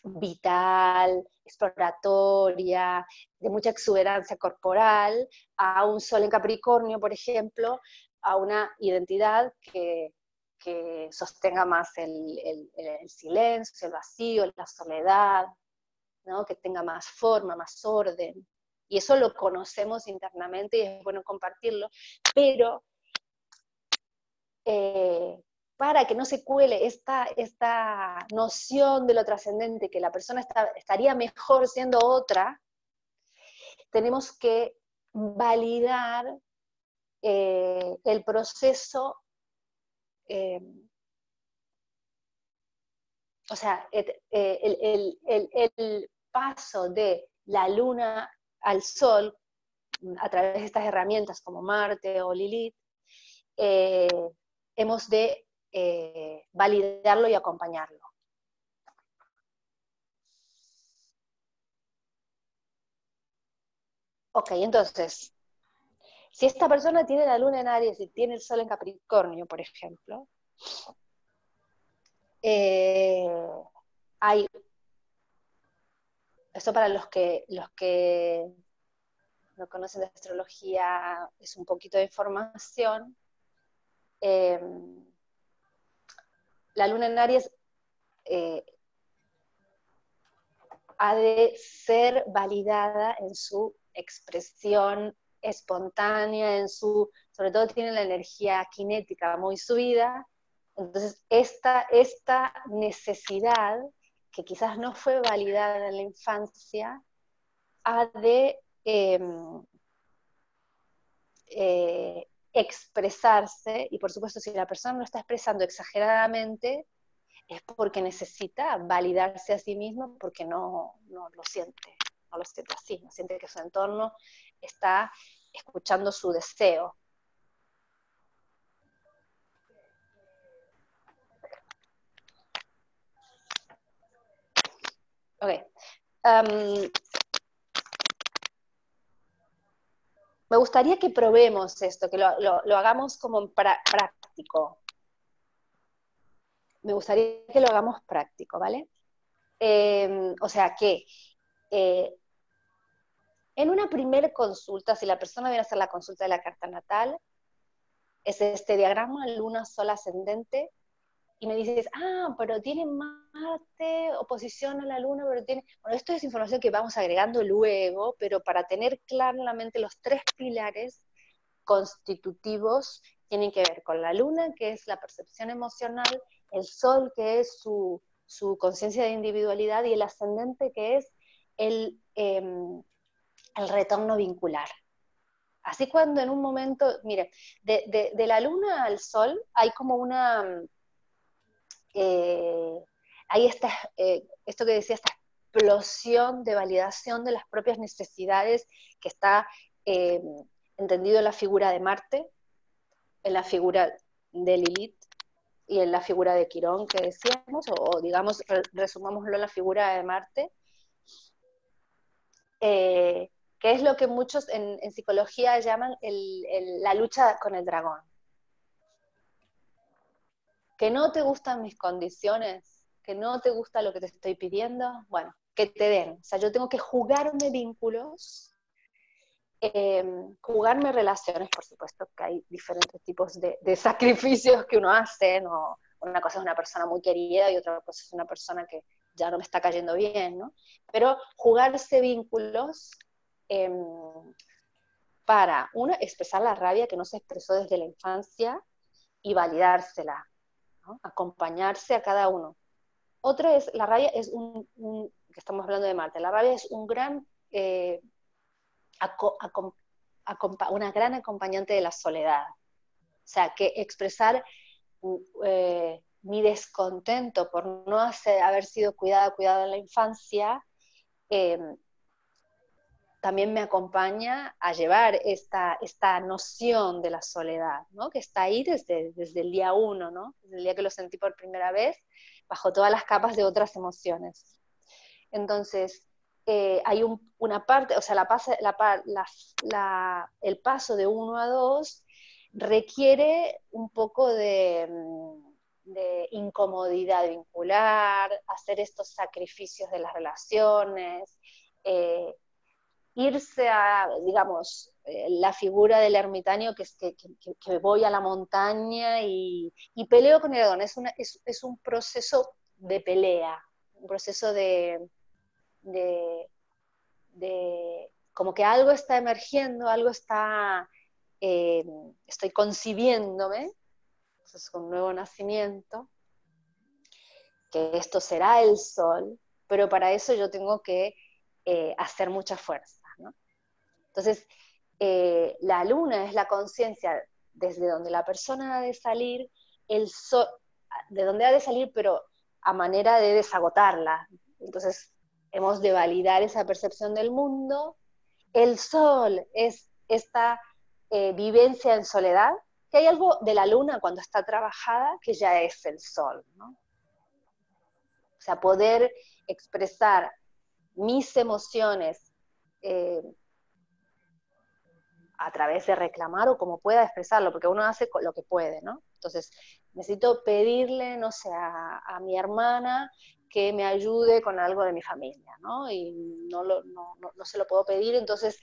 vital, exploratoria, de mucha exuberancia corporal, a un sol en Capricornio, por ejemplo, a una identidad que sostenga más el silencio, el vacío, la soledad, ¿no? Que tenga más forma, más orden. Y eso lo conocemos internamente y es bueno compartirlo, pero para que no se cuele esta noción de lo trascendente, que la persona estaría mejor siendo otra, tenemos que validar el proceso, o sea, el paso de la luna al sol a través de estas herramientas como Marte o Lilith, hemos de validarlo y acompañarlo. Ok, entonces, si esta persona tiene la luna en Aries y tiene el sol en Capricornio, por ejemplo, hay, esto para los que no conocen de astrología, es un poquito de información. La luna en Aries ha de ser validada en su expresión espontánea, sobre todo tiene la energía cinética muy subida, entonces esta necesidad, que quizás no fue validada en la infancia, ha de expresarse, y por supuesto si la persona lo está expresando exageradamente, es porque necesita validarse a sí mismo, porque no lo siente así, no siente que su entorno está escuchando su deseo. Ok. Me gustaría que probemos esto, que lo hagamos como práctico. Me gustaría que lo hagamos práctico, ¿vale? O sea que en una primera consulta, si la persona viene a hacer la consulta de la carta natal, es este diagrama, luna, sol ascendente, y me dices, pero tiene Marte oposición a la Luna, pero tiene... Bueno, esto es información que vamos agregando luego, pero para tener claramente los 3 pilares constitutivos tienen que ver con la Luna, que es la percepción emocional, el Sol, que es su conciencia de individualidad, y el ascendente, que es el retorno vincular. Así cuando en un momento, mire, de la Luna al Sol hay como una... hay esto que decía, esta explosión de validación de las propias necesidades que está entendido en la figura de Marte, en la figura de Lilith y en la figura de Quirón que decíamos, o digamos, resumámoslo en la figura de Marte, que es lo que muchos en psicología llaman la lucha con el dragón. Que no te gustan mis condiciones, que no te gusta lo que te estoy pidiendo, bueno, que te den. O sea, yo tengo que jugarme vínculos, jugarme relaciones, por supuesto, que hay diferentes tipos de sacrificios que uno hace, ¿no? Una cosa es una persona muy querida y otra cosa es una persona que ya no me está cayendo bien, ¿no? Pero jugarse vínculos para, uno, expresar la rabia que no se expresó desde la infancia y validársela, ¿no? Acompañarse a cada uno. Otra es, la rabia es que estamos hablando de Marte, la rabia es un gran, una gran acompañante de la soledad. O sea, que expresar mi descontento por no haber sido cuidado en la infancia, también me acompaña a llevar esta noción de la soledad, ¿no? Que está ahí desde el día 1, ¿no? Desde el día que lo sentí por primera vez, bajo todas las capas de otras emociones. Entonces, hay una parte, o sea, el paso de 1 a 2 requiere un poco de incomodidad vincular, hacer estos sacrificios de las relaciones, irse a, digamos, la figura del ermitaño, que es que voy a la montaña y peleo con el dragón. Es un proceso de pelea, un proceso de como que algo está emergiendo, algo está, estoy concibiéndome, es un nuevo nacimiento, que esto será el Sol, pero para eso yo tengo que hacer mucha fuerza, ¿no? Entonces, la Luna es la conciencia desde donde la persona ha de salir, el Sol, de donde ha de salir, pero a manera de desagotarla. Entonces, hemos de validar esa percepción del mundo. El Sol es esta vivencia en soledad, que hay algo de la Luna cuando está trabajada que ya es el Sol, ¿no? O sea, poder expresar mis emociones a través de reclamar o como pueda expresarlo, porque uno hace lo que puede, ¿no? Entonces, necesito pedirle, no sé, a mi hermana que me ayude con algo de mi familia, ¿no? Y no se lo puedo pedir, entonces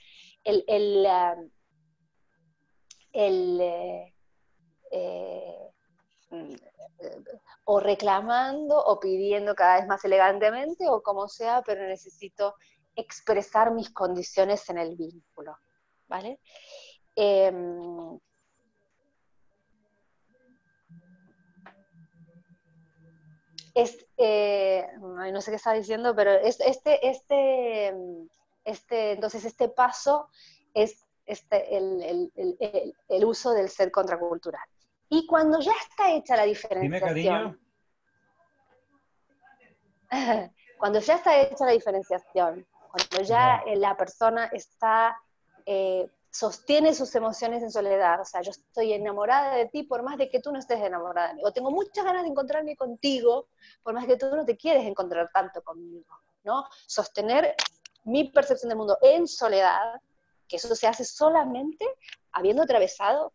o reclamando o pidiendo cada vez más elegantemente o como sea, pero necesito expresar mis condiciones en el vínculo, ¿vale? No sé qué estaba diciendo, pero entonces este paso es el uso del ser contracultural. Y cuando ya está hecha la diferenciación, cuando ya está hecha la diferenciación, cuando ya la persona está, sostiene sus emociones en soledad, o sea, yo estoy enamorada de ti por más de que tú no estés enamorada de mí, o tengo muchas ganas de encontrarme contigo por más que tú no te quieres encontrar tanto conmigo, ¿no? Sostener mi percepción del mundo en soledad, que eso se hace solamente habiendo atravesado,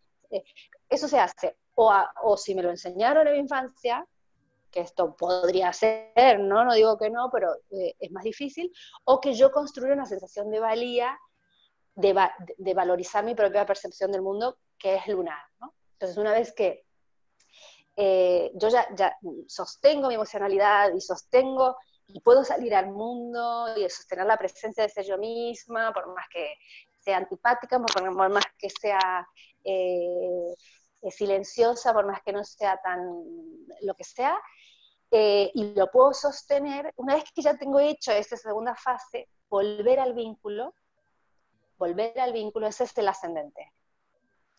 eso se hace, o si me lo enseñaron en mi infancia, que esto podría ser, ¿no? No digo que no, pero es más difícil, o que yo construya una sensación de valía, de valorizar mi propia percepción del mundo, que es lunar, ¿no? Entonces, una vez que yo ya sostengo mi emocionalidad y sostengo y puedo salir al mundo y sostener la presencia de ser yo misma, por más que sea antipática, por más que sea silenciosa, por más que no sea tan lo que sea, y lo puedo sostener. Una vez que ya tengo hecho esta segunda fase, volver al vínculo, ese es el ascendente.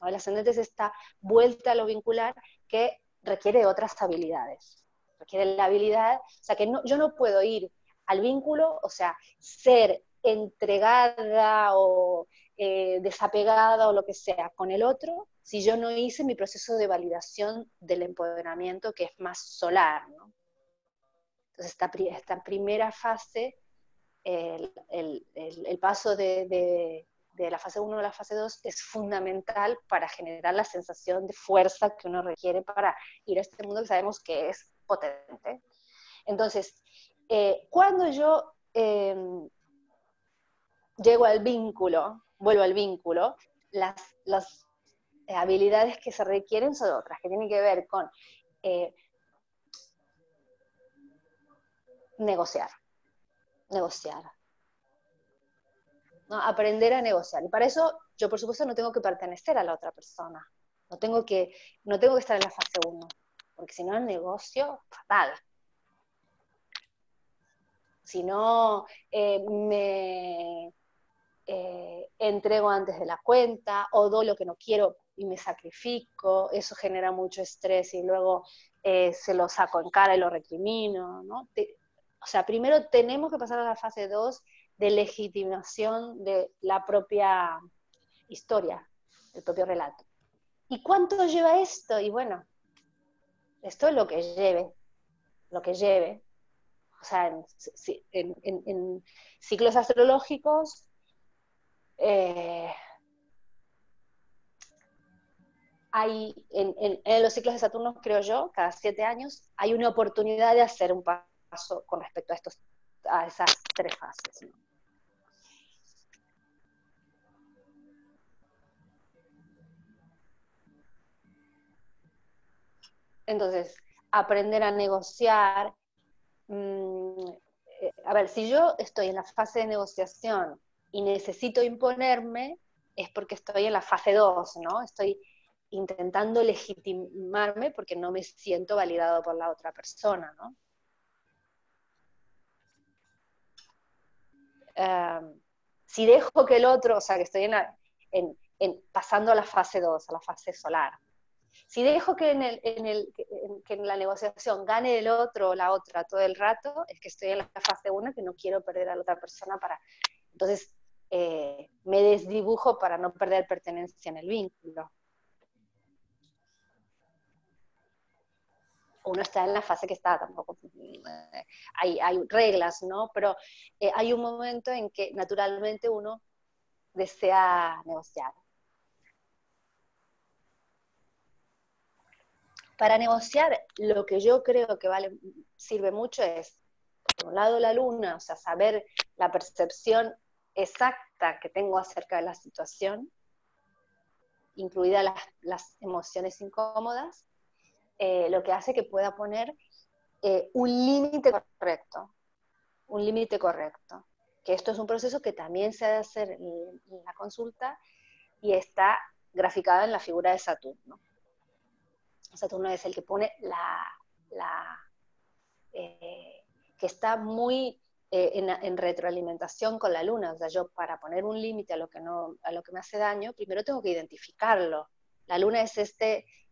¿No? El ascendente es esta vuelta a lo vincular que requiere otras habilidades. Requiere la habilidad, o sea, que yo no puedo ir al vínculo, o sea, ser entregada o desapegada o lo que sea con el otro, si yo no hice mi proceso de validación del empoderamiento, que es más solar, ¿no? Entonces, esta primera fase, el paso de la fase 1 a la fase 2 es fundamental para generar la sensación de fuerza que uno requiere para ir a este mundo que sabemos que es potente. Entonces, cuando yo llego al vínculo, vuelvo al vínculo, las habilidades que se requieren son otras, que tienen que ver con negociar, ¿no? Aprender a negociar. Y para eso yo, por supuesto, no tengo que pertenecer a la otra persona. No tengo que estar en la fase 1, porque si no el negocio, fatal. Si no, me entrego antes de la cuenta, o doy lo que no quiero y me sacrifico, eso genera mucho estrés y luego se lo saco en cara y lo recrimino, ¿no? O sea, primero tenemos que pasar a la fase 2 de legitimación de la propia historia, del propio relato. ¿Y cuánto lleva esto? Y bueno, esto es lo que lleve. O sea, en ciclos astrológicos, hay, en los ciclos de Saturno, creo yo, cada 7 años, hay una oportunidad de hacer un paso con respecto a esas 3 fases, ¿no? Entonces, aprender a negociar. A ver, si yo estoy en la fase de negociación y necesito imponerme, es porque estoy en la fase 2, ¿no? Estoy intentando legitimarme porque no me siento validado por la otra persona, ¿no? Si dejo que el otro, o sea, que estoy pasando a la fase 2, a la fase solar, si dejo que que en la negociación gane el otro o la otra todo el rato, es que estoy en la fase 1, que no quiero perder a la otra persona entonces me desdibujo para no perder pertenencia en el vínculo. Uno está en la fase que está, tampoco hay reglas, ¿no? Pero hay un momento en que naturalmente uno desea negociar. Para negociar, lo que yo creo que sirve mucho es, por un lado, la luna, o sea, saber la percepción exacta que tengo acerca de la situación, incluidas las emociones incómodas, lo que hace que pueda poner un límite correcto, que esto es un proceso que también se ha de hacer en la consulta y está graficado en la figura de Saturno. Saturno es el que pone que está muy en retroalimentación con la luna. O sea, yo para poner un límite a lo que me hace daño, primero tengo que identificarlo. La luna es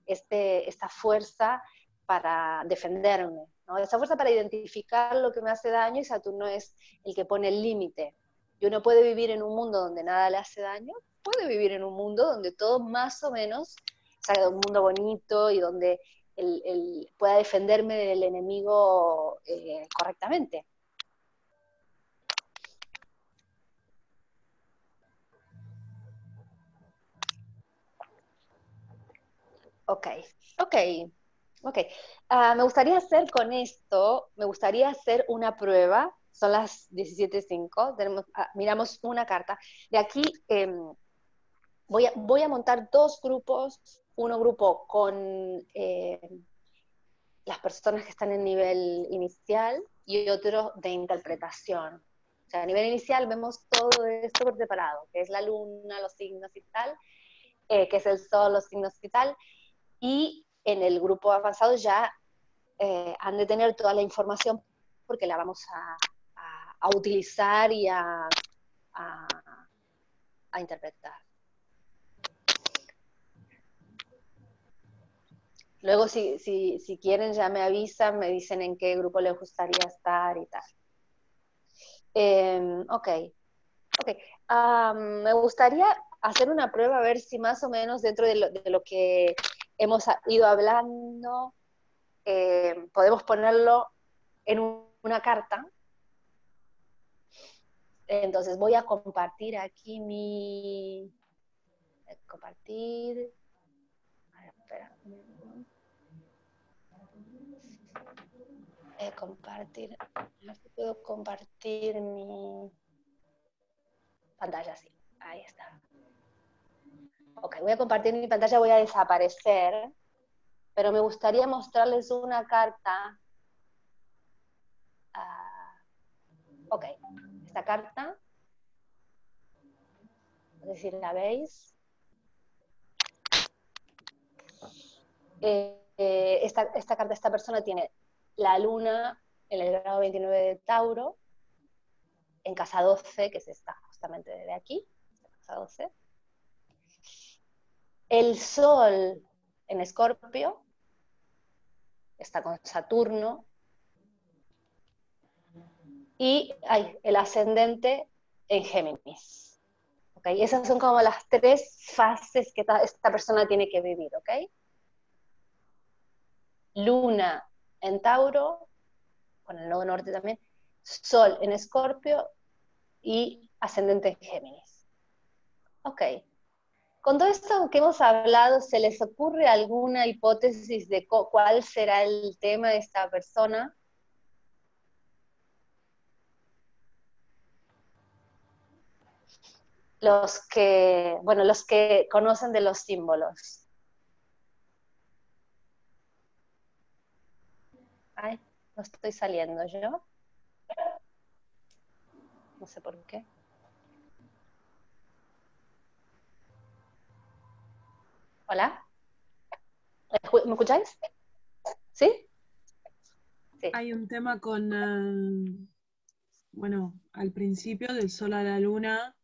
esta fuerza para defenderme, ¿no? Esa fuerza para identificar lo que me hace daño, y Saturno es el que pone el límite. Y uno puede vivir en un mundo donde nada le hace daño, puede vivir en un mundo donde todo más o menos, o sea, un mundo bonito y donde pueda defenderme del enemigo correctamente. Ok. Me gustaría hacer una prueba. Son las 17:05, miramos una carta. De aquí voy a montar 2 grupos, uno grupo con las personas que están en nivel inicial y otro de interpretación. O sea, a nivel inicial vemos todo esto por separado, que es la luna, los signos y tal, que es el sol, los signos y tal, y en el grupo avanzado ya han de tener toda la información porque la vamos a utilizar y a interpretar. Luego, si quieren, ya me avisan, me dicen en qué grupo les gustaría estar y tal. Ok. Me gustaría hacer una prueba, a ver si más o menos dentro de lo que hemos ido hablando, podemos ponerlo en una carta. Entonces voy a compartir aquí mi... Compartir... Espera. Compartir... No sé si puedo compartir mi pantalla, sí. Ahí está. Ok, voy a compartir mi pantalla, voy a desaparecer, pero me gustaría mostrarles una carta. Ok, esta carta, no sé si la veis. Esta carta, esta persona tiene la luna en el grado 29 de Tauro, en casa 12, que es esta justamente de aquí, casa 12. El Sol en Escorpio, está con Saturno, y el ascendente en Géminis. ¿Okay? Esas son como las 3 fases que esta persona tiene que vivir, ¿ok? Luna en Tauro, con el nodo norte también, Sol en Escorpio y ascendente en Géminis. Ok. Con todo esto que hemos hablado, ¿se les ocurre alguna hipótesis de cuál será el tema de esta persona? Los que conocen de los símbolos. Ay, no estoy saliendo yo. No sé por qué. ¿Hola? ¿Me escucháis? ¿Sí? Sí. Hay un tema con, bueno, al principio del sol a la luna,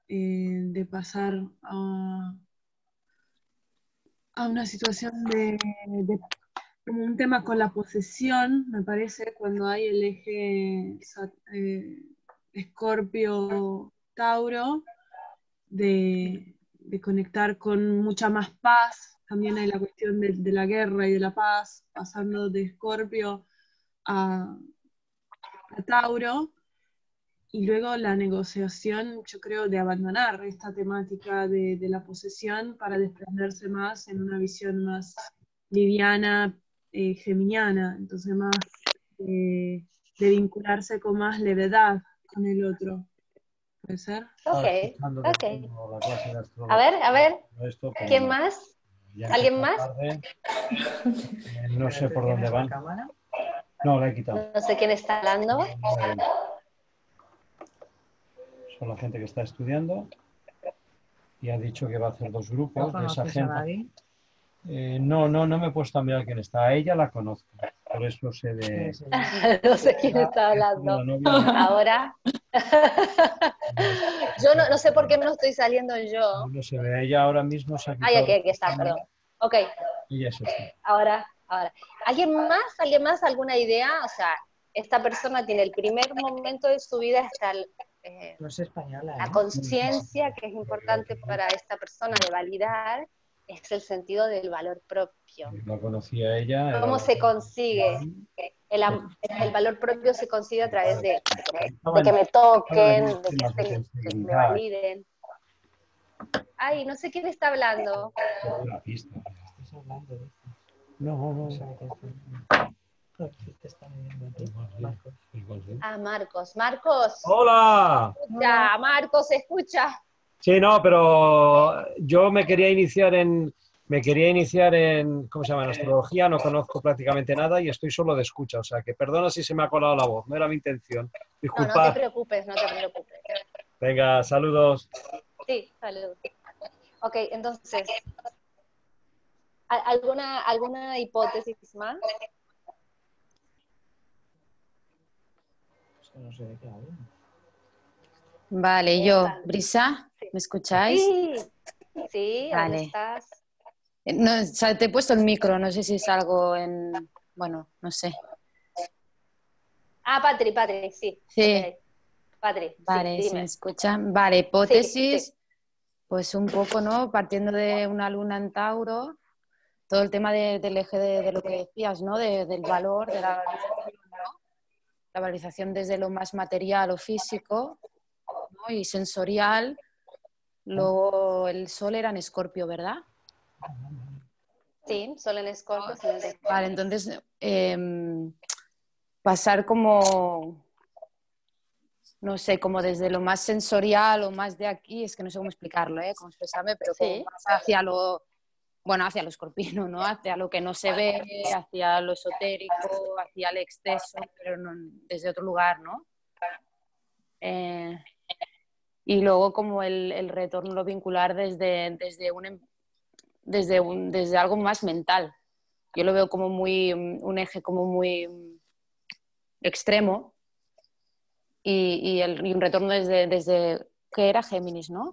de pasar a una situación de como un tema con la posesión, me parece, cuando hay el eje Escorpio-Tauro, de conectar con mucha más paz. También hay la cuestión de la guerra y de la paz, pasando de Escorpio a Tauro, y luego la negociación, yo creo, de abandonar esta temática de la posesión para desprenderse más en una visión más liviana, geminiana, entonces más de vincularse con más levedad con el otro. ¿Puede ser? Ok. A ver, ¿quién más? ¿Alguien más? No sé por dónde van. No, la he quitado. No sé quién está hablando. Son la gente que está estudiando y ha dicho que va a hacer 2 grupos de esa gente. No me he puesto a mirar quién está. A ella la conozco, por eso sé de... No sé quién está hablando. Ahora. Yo no sé por qué me lo estoy saliendo yo. No se ve. Ella ahora mismo se ha quitado... Ay, aquí está, perdón. Ok. Y eso está. Ahora. ¿Alguien más? ¿Alguna idea? O sea, esta persona tiene el primer momento de su vida hasta no es española, la conciencia, que es importante para esta persona de validar, es el sentido del valor propio. La conocía ella. ¿Cómo se consigue? El valor propio se consigue a través de que me toquen, de que me validen. Ay, no sé quién está hablando. ¿Estás hablando de esto? No. Marcos. Marcos. ¡Hola! Ya, Marcos, escucha. Sí, no, pero yo me quería iniciar en Me quería iniciar en, ¿cómo se llama?, en astrología, no conozco prácticamente nada y estoy solo de escucha, o sea que perdona si se me ha colado la voz, no era mi intención. No, no te Disculpad. preocupes, no te preocupes. Venga, saludos. Sí, salud. Ok, entonces, ¿alguna hipótesis más? No sé de qué hablo. Vale, yo, Brisa, ¿me escucháis? Sí, sí, ¿a ¿dónde Vale. estás? No, o sea, te he puesto el micro, no sé si es algo en... Bueno, no sé. Ah, Patri, sí. Sí, Ok. Patri, sí, vale, si me dime. escuchan. Vale, Sí, hipótesis, sí. pues un poco, ¿no? Partiendo de una luna en Tauro, todo el tema del eje de lo que decías, ¿no? Del valor, de la valorización, ¿no? La valorización desde lo más material o físico, ¿no? Y sensorial. Luego el sol era en Escorpio, ¿verdad? Sí, Sol en Escorpio, ascendente. Vale, entonces pasar como, no sé, como desde lo más sensorial o más de aquí, es que no sé cómo explicarlo, cómo expresarme, pero como Sí, más hacia lo, bueno, hacia lo escorpino, ¿no? Hacia lo que no se ve, hacia lo esotérico, hacia el exceso, pero no, desde otro lugar, ¿no? Y luego como el retorno lo vincular desde algo más mental. Yo lo veo como muy, un eje como muy extremo y un retorno desde que era Géminis, ¿no?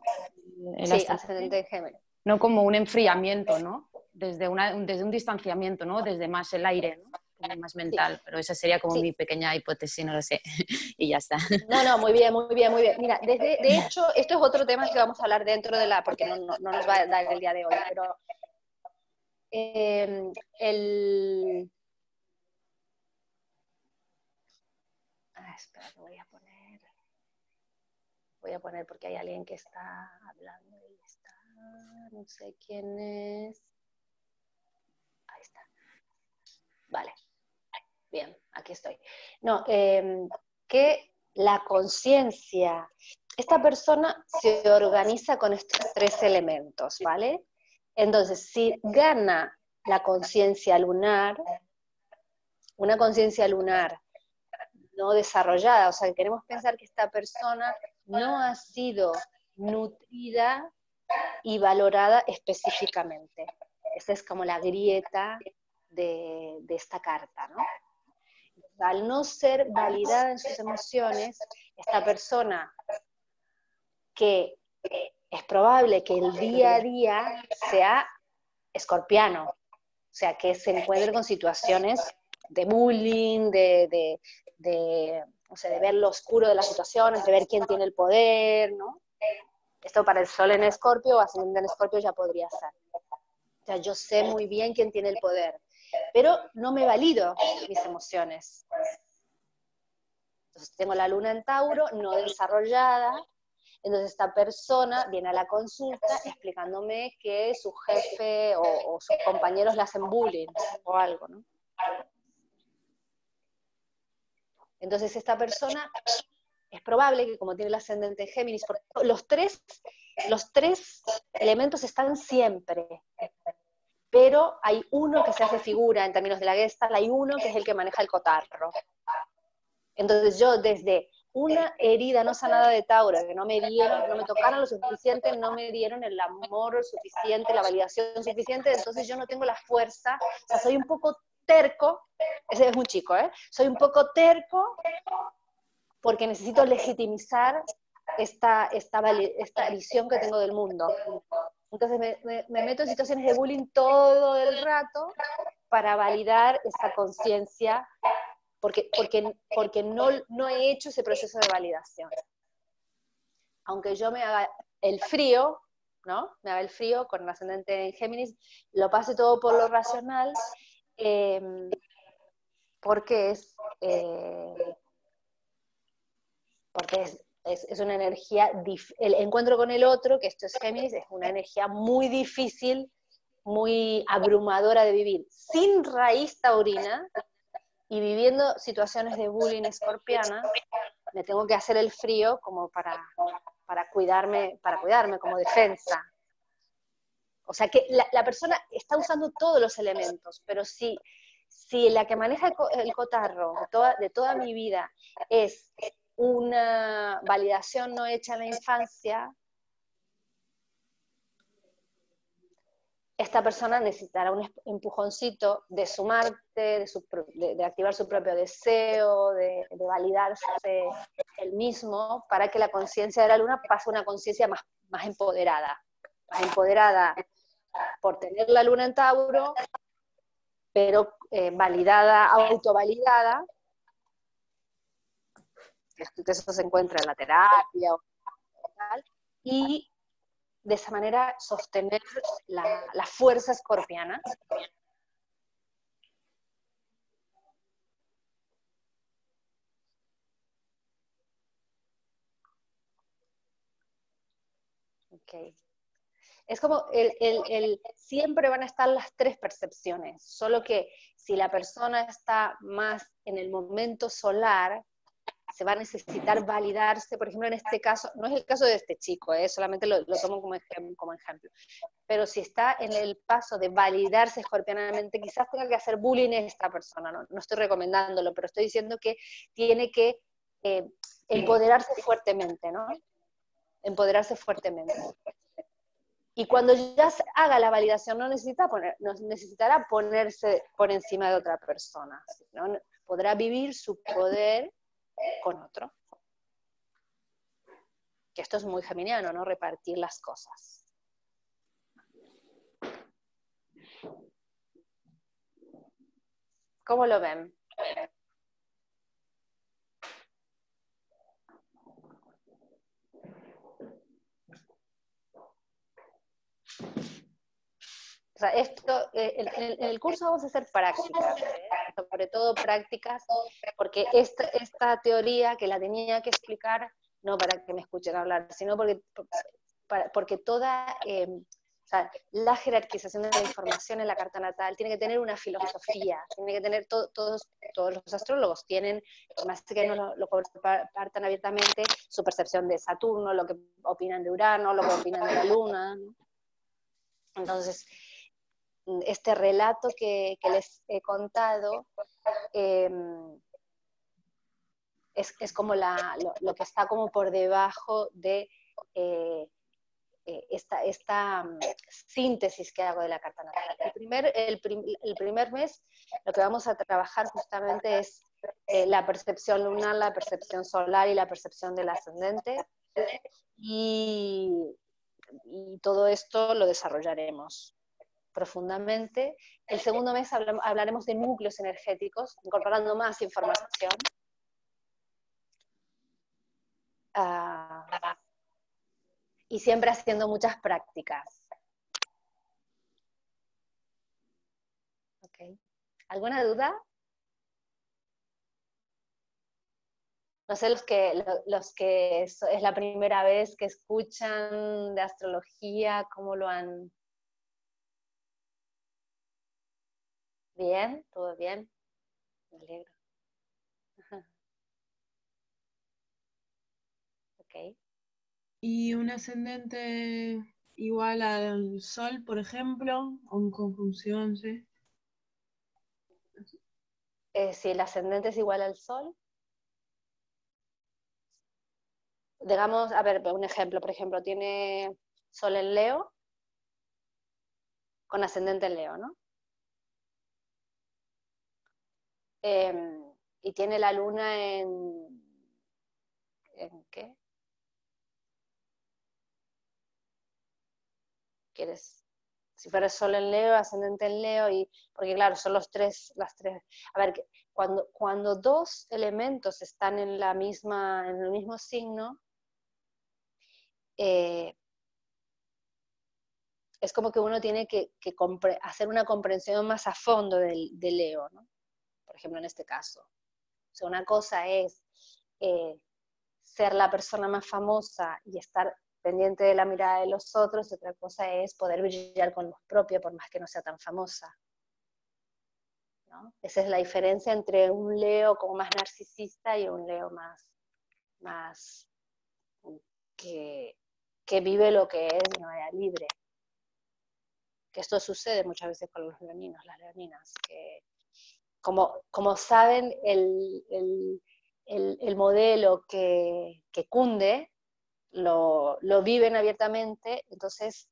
sí, ascendente en Géminis. No como un enfriamiento, ¿no? Desde un distanciamiento, ¿no? Desde más el aire, ¿no? Como más mental, Sí. pero esa sería como Sí. mi pequeña hipótesis, no lo sé. Y ya está. No, muy bien, muy bien, muy bien. Mira, de hecho, esto es otro tema que vamos a hablar dentro de porque no nos va a dar el día de hoy, pero espera, que voy a poner porque hay alguien que está hablando y está, no sé quién es. Ahí está. Vale. Bien, aquí estoy. No, que la conciencia, esta persona se organiza con estos tres elementos, ¿vale? Entonces, si gana la conciencia lunar, una conciencia lunar no desarrollada, o sea, queremos pensar que esta persona no ha sido nutrida y valorada específicamente. Esa es como la grieta de esta carta, ¿no? Al no ser validada en sus emociones, esta persona que es probable que el día a día sea escorpiano, o sea, que se encuentre con situaciones de bullying, no sé, de ver lo oscuro de las situaciones, de ver quién tiene el poder, ¿no? Esto para el sol en Escorpio o ascendente en Escorpio ya podría ser. O sea, yo sé muy bien quién tiene el poder, pero no me valido mis emociones. Entonces tengo la luna en Tauro, no desarrollada, entonces esta persona viene a la consulta explicándome que su jefe o sus compañeros le hacen bullying o algo, ¿no? Entonces esta persona es probable que como tiene el ascendente en Géminis, porque los tres elementos están siempre, pero hay uno que se hace figura en términos de la Gestalt, hay uno que es el que maneja el cotarro. Entonces yo desde una herida no sanada de Tauro, que no me tocaron lo suficiente, no me dieron el amor suficiente, la validación suficiente, entonces yo no tengo la fuerza, o sea, soy un poco terco, ese es muy chico, soy un poco terco porque necesito legitimizar esta visión que tengo del mundo. Entonces me meto en situaciones de bullying todo el rato para validar esa conciencia, porque no he hecho ese proceso de validación. Aunque yo me haga el frío, ¿no? Me haga el frío con el ascendente en Géminis, lo pase todo por lo racional, porque es una energía, el encuentro con el otro, que esto es Géminis, es una energía muy difícil, muy abrumadora de vivir, sin raíz taurina, y viviendo situaciones de bullying escorpiana, me tengo que hacer el frío como para cuidarme como defensa, O sea que la persona está usando todos los elementos, pero si la que maneja el cotarro de toda mi vida es una validación no hecha en la infancia, esta persona necesitará un empujoncito de sumarte, de activar su propio deseo, de validarse él mismo, para que la conciencia de la luna pase a una conciencia más empoderada. Más empoderada por tener la luna en Tauro, pero validada, autovalidada, que eso se encuentra en la terapia o tal, y de esa manera sostener la fuerza escorpiana. Okay. Es como siempre van a estar las tres percepciones, solo que si la persona está más en el momento solar, se va a necesitar validarse. Por ejemplo, en este caso, no es el caso de este chico, solamente lo tomo como ejemplo, pero si está en el paso de validarse escorpianamente, quizás tenga que hacer bullying a esta persona, no estoy recomendándolo, pero estoy diciendo que tiene que empoderarse fuertemente, ¿no? Empoderarse fuertemente. Y cuando ya haga la validación, no necesitará ponerse por encima de otra persona, ¿no? Podrá vivir su poder con otro. Que esto es muy geminiano, ¿no? Repartir las cosas. ¿Cómo lo ven? O sea, esto, en el curso vamos a hacer prácticas, sobre todo prácticas, porque esta teoría que la tenía que explicar, no para que me escuchen hablar, sino porque toda o sea, la jerarquización de la información en la carta natal tiene que tener una filosofía, tiene que tener todos los astrólogos tienen, más que no lo compartan abiertamente, su percepción de Saturno, lo que opinan de Urano, lo que opinan de la Luna, ¿no? Entonces, este relato que les he contado es como lo que está como por debajo de esta síntesis que hago de la carta natal. El primer mes lo que vamos a trabajar justamente es la percepción lunar, la percepción solar y la percepción del ascendente, y todo esto lo desarrollaremos profundamente. El segundo mes hablaremos de núcleos energéticos, incorporando más información. Y siempre haciendo muchas prácticas. Okay. ¿Alguna duda? No sé, los que es la primera vez que escuchan de astrología, ¿cómo lo han? ¿Bien? ¿Todo bien? Me alegro. Ok. ¿Y un ascendente igual al Sol, por ejemplo, o en conjunción, sí? Si el ascendente es igual al Sol, digamos, a ver, un ejemplo, por ejemplo, tiene Sol en Leo, con ascendente en Leo, ¿no? Y tiene la Luna ¿en qué? ¿Quieres? Si fuera Sol en Leo, ascendente en Leo, porque claro, son las tres. A ver, cuando dos elementos están en el mismo signo, es como que uno tiene que hacer una comprensión más a fondo de Leo, ¿no? Por ejemplo, en este caso. O sea, una cosa es ser la persona más famosa y estar pendiente de la mirada de los otros, y otra cosa es poder brillar con luz propia, por más que no sea tan famosa, ¿no? Esa es la diferencia entre un Leo como más narcisista y un Leo más que vive lo que es de manera libre. que esto sucede muchas veces con los leoninos, las leoninas, que como saben el modelo que cunde, lo viven abiertamente, entonces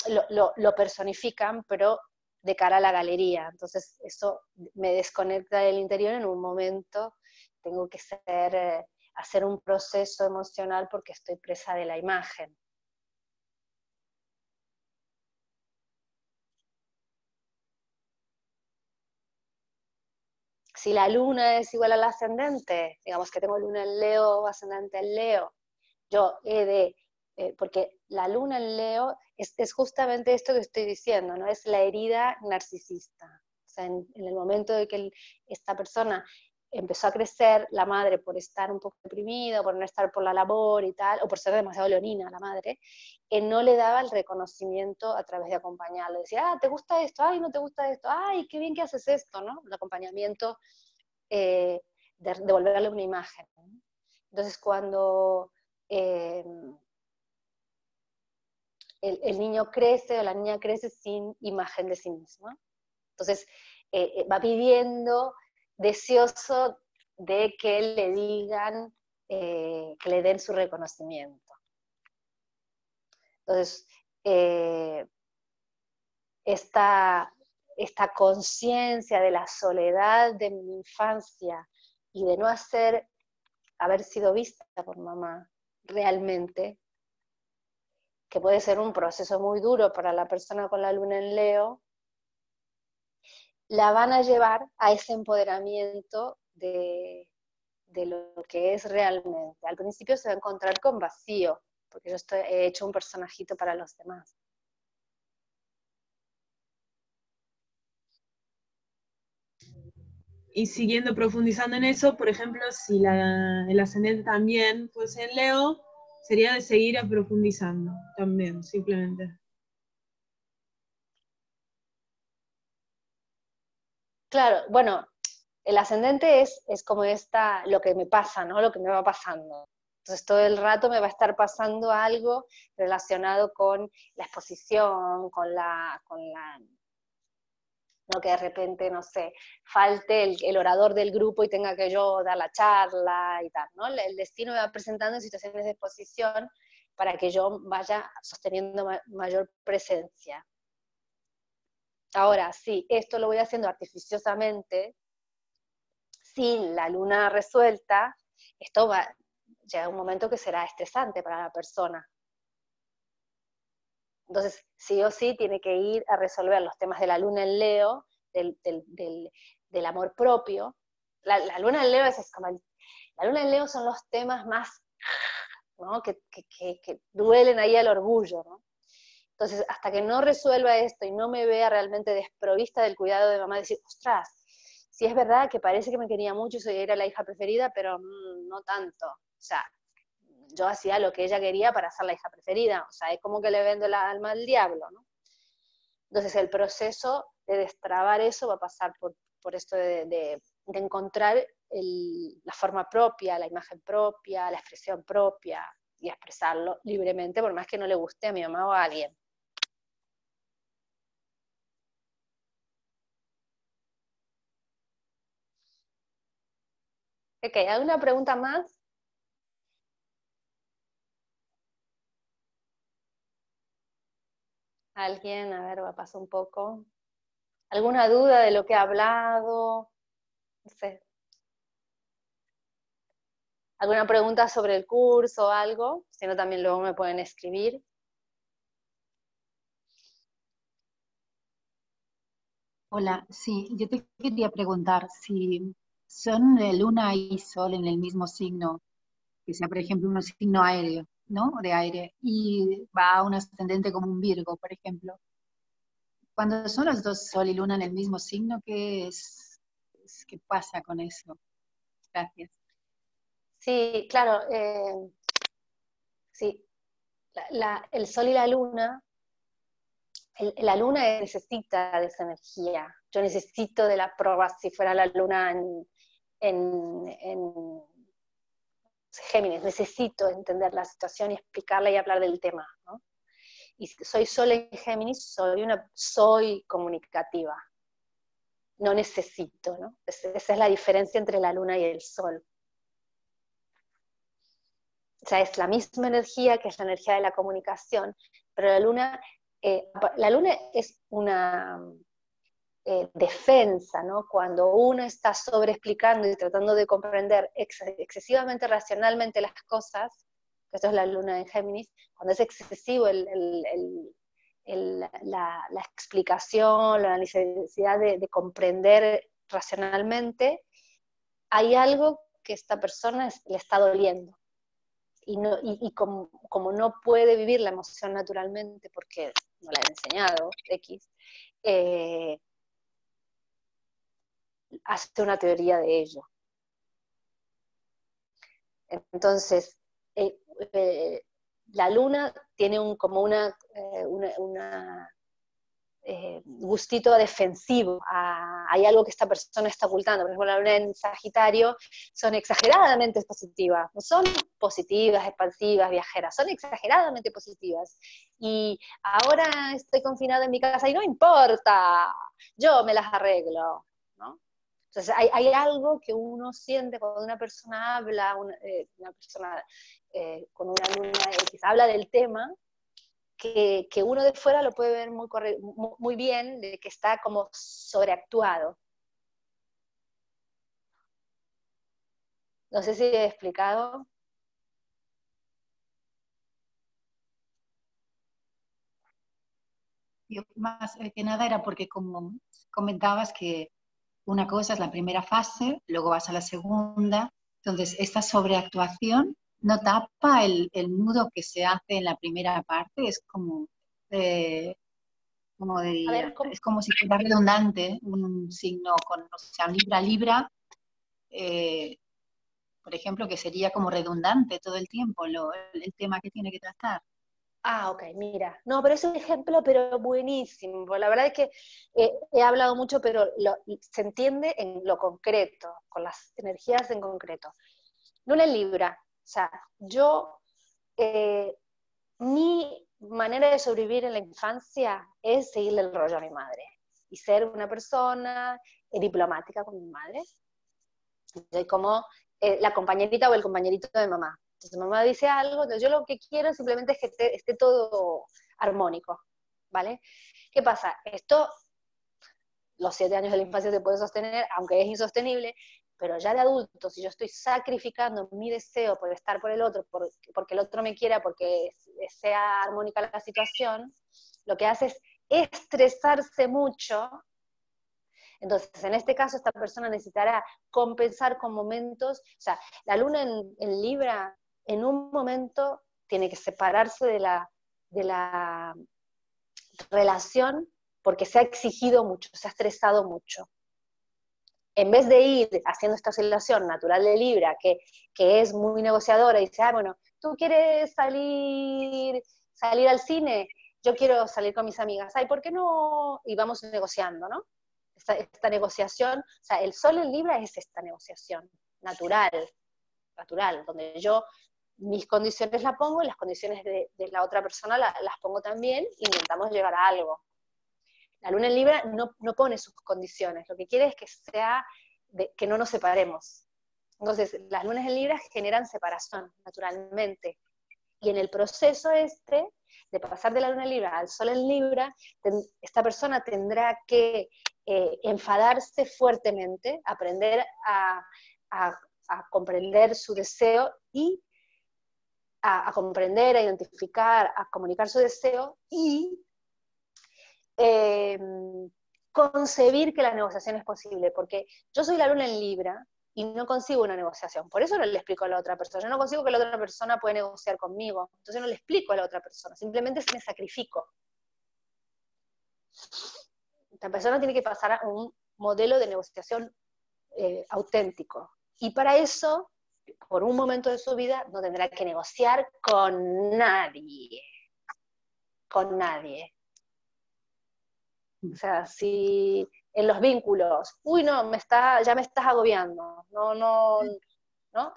lo personifican, pero de cara a la galería. Entonces eso me desconecta del interior en un momento, tengo que hacer un proceso emocional porque estoy presa de la imagen. Si la luna es igual al ascendente, digamos que tengo luna en Leo o ascendente en Leo, yo porque la luna en Leo es justamente esto que estoy diciendo, ¿no? Es la herida narcisista. O sea, en el momento de que esta persona empezó a crecer, la madre por estar un poco deprimida, por no estar por la labor y tal, o por ser demasiado leonina la madre, no le daba el reconocimiento a través de acompañarlo. Decía, ¿te gusta esto? Ay, no te gusta esto. Ay, qué bien que haces esto, ¿no? El acompañamiento de devolverle una imagen, ¿no? Entonces, cuando el niño crece o la niña crece sin imagen de sí misma, entonces va pidiendo, deseoso de que le digan, que le den su reconocimiento. Entonces, esta conciencia de la soledad de mi infancia y de no haber sido vista por mamá realmente, que puede ser un proceso muy duro para la persona con la luna en Leo, la van a llevar a ese empoderamiento de lo que es realmente. Al principio se va a encontrar con vacío, porque yo he hecho un personajito para los demás. Y siguiendo profundizando en eso, por ejemplo, si el ascendente también fuese en Leo, sería de seguir profundizando también, simplemente. Claro, bueno, el ascendente es como lo que me pasa, ¿no? Lo que me va pasando. Entonces todo el rato me va a estar pasando algo relacionado con la exposición, no que de repente, no sé, falte el orador del grupo y tenga que yo dar la charla y tal, ¿no? El destino me va presentando en situaciones de exposición para que yo vaya sosteniendo mayor presencia. Ahora, sí, esto lo voy haciendo artificiosamente, sin la luna resuelta, esto va a llegar un momento que será estresante para la persona. Entonces, sí o sí tiene que ir a resolver los temas de la luna en Leo, del amor propio. La luna en Leo es como la luna en Leo son los temas más, ¿no? que duelen ahí al orgullo, ¿no? Entonces, hasta que no resuelva esto y no me vea realmente desprovista del cuidado de mamá, decir, ostras, sí es verdad que parece que me quería mucho y era la hija preferida, pero no tanto. O sea, yo hacía lo que ella quería para ser la hija preferida. O sea, es como que le vendo el alma al diablo, ¿no? Entonces, el proceso de destrabar eso va a pasar por esto de encontrar la forma propia, la imagen propia, la expresión propia, y expresarlo libremente, por más que no le guste a mi mamá o a alguien. Ok, ¿alguna pregunta más? ¿Alguien? A ver, va a pasar un poco. ¿Alguna duda de lo que he hablado? No sé. ¿Alguna pregunta sobre el curso o algo? Si no, también luego me pueden escribir. Hola, sí, yo te quería preguntar si son luna y sol en el mismo signo, que sea, por ejemplo, un signo aéreo, ¿no? De aire, y va a un ascendente como un Virgo, por ejemplo. Cuando son los dos sol y luna en el mismo signo, ¿qué pasa con eso? Gracias. Sí, claro. Sí, el sol y la luna, la luna necesita de esa energía. Yo necesito de la prueba si fuera la luna en Géminis. Necesito entender la situación y explicarla y hablar del tema, ¿no? y soy Sol en Géminis, soy comunicativa. No necesito, ¿no? Esa es la diferencia entre la luna y el sol. O sea, es la misma energía, que es la energía de la comunicación, pero la luna es una defensa, ¿no? Cuando uno está sobreexplicando y tratando de comprender excesivamente racionalmente las cosas, que esto es la luna en Géminis, cuando es excesivo la explicación, la necesidad de comprender racionalmente, hay algo que esta persona le está doliendo. Y como no puede vivir la emoción naturalmente, porque no la he enseñado, hace una teoría de ello. Entonces, la luna tiene como una gustito defensivo. Hay algo que esta persona está ocultando. Por ejemplo, la luna en Sagitario son exageradamente positivas. No son positivas, expansivas, viajeras. Son exageradamente positivas. Y ahora estoy confinada en mi casa y no importa. Yo me las arreglo, ¿no? Entonces hay algo que uno siente cuando una persona habla, una persona con una luna X habla del tema, que uno de fuera lo puede ver muy bien, de que está como sobreactuado. No sé si he explicado. Yo más que nada era porque como comentabas que una cosa es la primera fase, luego vas a la segunda, entonces esta sobreactuación no tapa el nudo que se hace en la primera parte, es como diría, es como si fuera redundante un signo con, o sea, Libra, Libra, por ejemplo, que sería como redundante todo el tiempo el tema que tiene que tratar. Ah, ok, mira. No, pero es un ejemplo, pero buenísimo. La verdad es que he hablado mucho, pero se entiende en lo concreto, con las energías en concreto. Luna en Libra. O sea, mi manera de sobrevivir en la infancia es seguirle el rollo a mi madre y ser una persona diplomática con mi madre. Soy como la compañerita o el compañerito de mamá. Entonces mamá dice algo, entonces yo lo que quiero simplemente es que esté todo armónico, ¿vale? ¿Qué pasa? Esto, los 7 años de la infancia se puede sostener, aunque es insostenible, pero ya de adulto, si yo estoy sacrificando mi deseo por estar por el otro, porque el otro me quiera, porque sea armónica la situación, lo que hace es estresarse mucho. Entonces, en este caso, esta persona necesitará compensar con momentos, o sea, la luna en Libra, en un momento, tiene que separarse de la relación porque se ha exigido mucho, se ha estresado mucho. En vez de ir haciendo esta oscilación natural de Libra, que es muy negociadora, y dice, bueno, tú quieres salir al cine, yo quiero salir con mis amigas, ¿por qué no? Y vamos negociando, ¿no? Esta negociación, o sea, el sol en Libra es esta negociación natural, donde yo mis condiciones las pongo y las condiciones de la otra persona las pongo también, e intentamos llegar a algo. La luna en Libra no pone sus condiciones, lo que quiere es que no nos separemos. Entonces, las lunas en Libra generan separación, naturalmente. Y en el proceso de pasar de la luna en Libra al sol en Libra, esta persona tendrá que enfadarse fuertemente, aprender a comprender su deseo y a comprender, a identificar, a comunicar su deseo y concebir que la negociación es posible, porque yo soy la luna en Libra y no consigo una negociación, por eso no le explico a la otra persona, yo no consigo que la otra persona pueda negociar conmigo, entonces no le explico a la otra persona, simplemente me sacrifico. Esta persona tiene que pasar a un modelo de negociación auténtico, y para eso, por un momento de su vida, no tendrá que negociar con nadie, O sea, si en los vínculos, no, ya me estás agobiando, ¿no?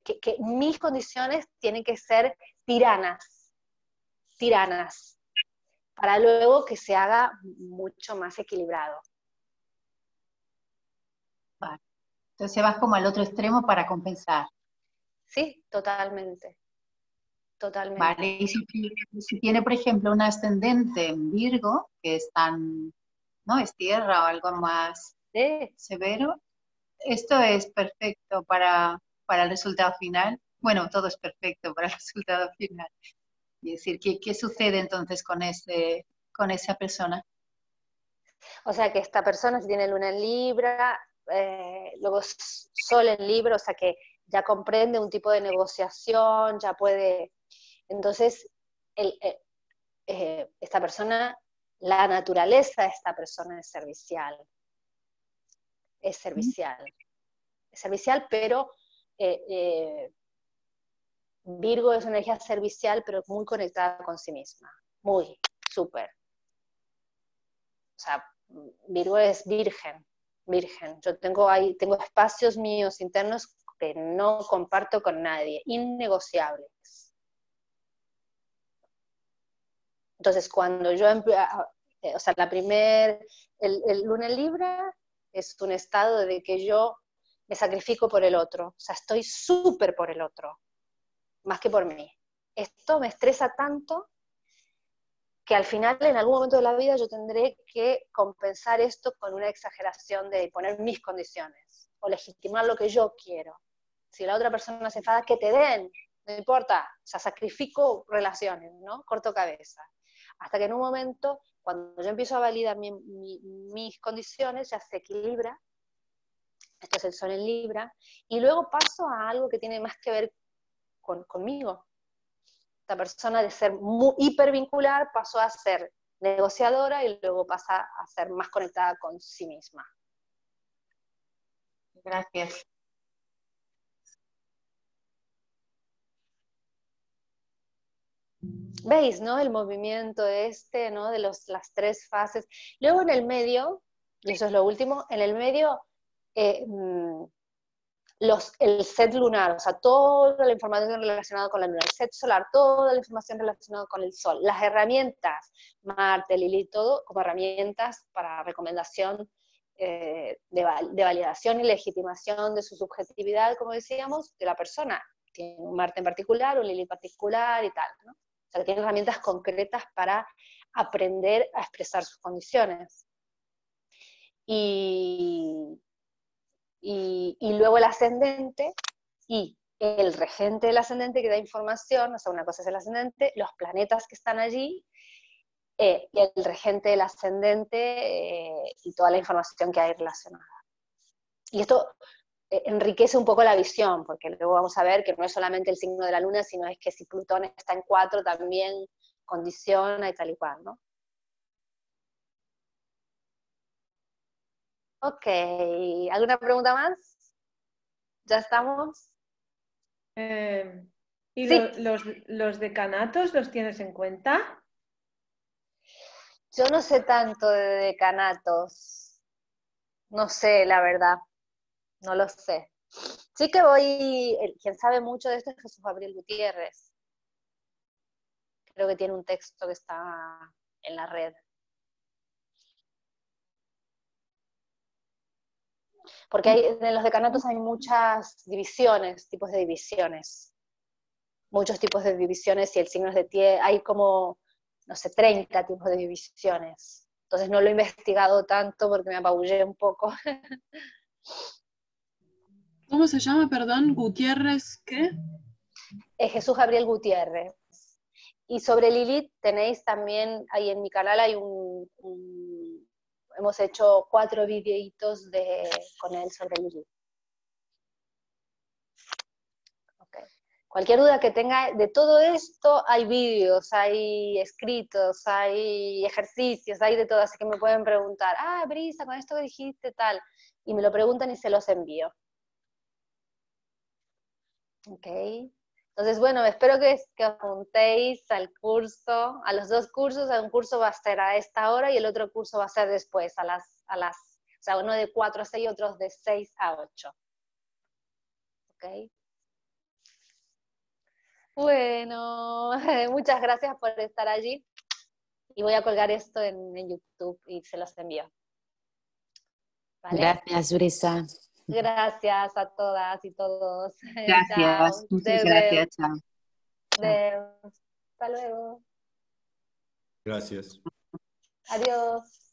Que mis condiciones tienen que ser tiranas, para luego que se haga mucho más equilibrado. Vale. Entonces vas como al otro extremo para compensar. Sí, totalmente. Totalmente. Vale, y si tiene, por ejemplo, un ascendente en Virgo, que es tan, ¿no? Es tierra o algo más severo, esto es perfecto para el resultado final. Bueno, todo es perfecto para el resultado final. Y decir, ¿qué sucede entonces con esa persona? O sea que esta persona, si tiene luna en Libra, luego Sol en Libra, o sea que ya comprende un tipo de negociación, ya puede. Entonces, esta persona, la naturaleza de esta persona es servicial. Es servicial. Es servicial, pero Virgo es una energía servicial, pero muy conectada con sí misma. Muy, súper. O sea, Virgo es virgen. Yo tengo espacios míos internos que no comparto con nadie, innegociables. Entonces, cuando yo o sea, el luna en Libra es un estado de que yo me sacrifico por el otro, o sea, estoy súper por el otro, más que por mí. Esto me estresa tanto que al final, en algún momento de la vida, yo tendré que compensar esto con una exageración de poner mis condiciones, o legitimar lo que yo quiero. Si la otra persona se enfada, que te den, no importa, o sea, sacrifico relaciones, ¿no? Corto cabeza. Hasta que en un momento, cuando yo empiezo a validar mis condiciones, ya se equilibra, esto es el Sol en Libra, y luego paso a algo que tiene más que ver conmigo. Esta persona de ser muy hipervincular pasó a ser negociadora y luego pasa a ser más conectada con sí misma. Gracias. ¿Veis, no? El movimiento ¿no? De las tres fases. Luego en el medio, y eso es lo último, en el medio el set lunar, o sea, toda la información relacionada con la luna, el set solar, toda la información relacionada con el sol, las herramientas, Marte, Lilith, todo como herramientas para recomendación de validación y legitimación de su subjetividad, como decíamos, de la persona. Tiene un Marte en particular, un Lilith particular y tal, ¿no? O sea, que tiene herramientas concretas para aprender a expresar sus condiciones. Y luego el ascendente y el regente del ascendente que da información, o sea, una cosa es el ascendente, los planetas que están allí, y el regente del ascendente y toda la información que hay relacionada. Y esto enriquece un poco la visión, porque luego vamos a ver que no es solamente el signo de la luna, sino es que si Plutón está en 4 también condiciona y tal y cual, ¿no? Ok, ¿alguna pregunta más? ¿Ya estamos? ¿Y sí. los decanatos los tienes en cuenta? Yo no sé tanto de decanatos, no sé, la verdad, no lo sé. Sí que quien sabe mucho de esto es Jesús Gabriel Gutiérrez. Creo que tiene un texto que está en la red. Porque en los decanatos hay muchas divisiones, tipos de divisiones. Muchos tipos de divisiones y el signo es de tierra, hay como, no sé, 30 tipos de divisiones. Entonces no lo he investigado tanto porque me apabullé un poco. ¿Cómo se llama, perdón? Gutiérrez, ¿qué? Jesús Gabriel Gutiérrez. Y sobre Lilith tenéis también, ahí en mi canal hay hemos hecho 4 videitos con él sobre Lilith. Okay. Cualquier duda que tenga de todo esto, hay vídeos, hay escritos, hay ejercicios, hay de todo, así que me pueden preguntar, Brisa, con esto que dijiste, tal, y me lo preguntan y se los envío. Ok. Entonces, bueno, espero que os apuntéis al curso, a los 2 cursos. Un curso va a ser a esta hora y el otro curso va a ser después, o sea, uno de 4 a 6 y otros de 6 a 8. ¿Ok? Bueno, muchas gracias por estar allí. Y voy a colgar esto en YouTube y se los envío. ¿Vale? Gracias, Urisa. Gracias a todas y todos. Gracias, Chao. muchas gracias, chao. Hasta luego. Gracias. Adiós.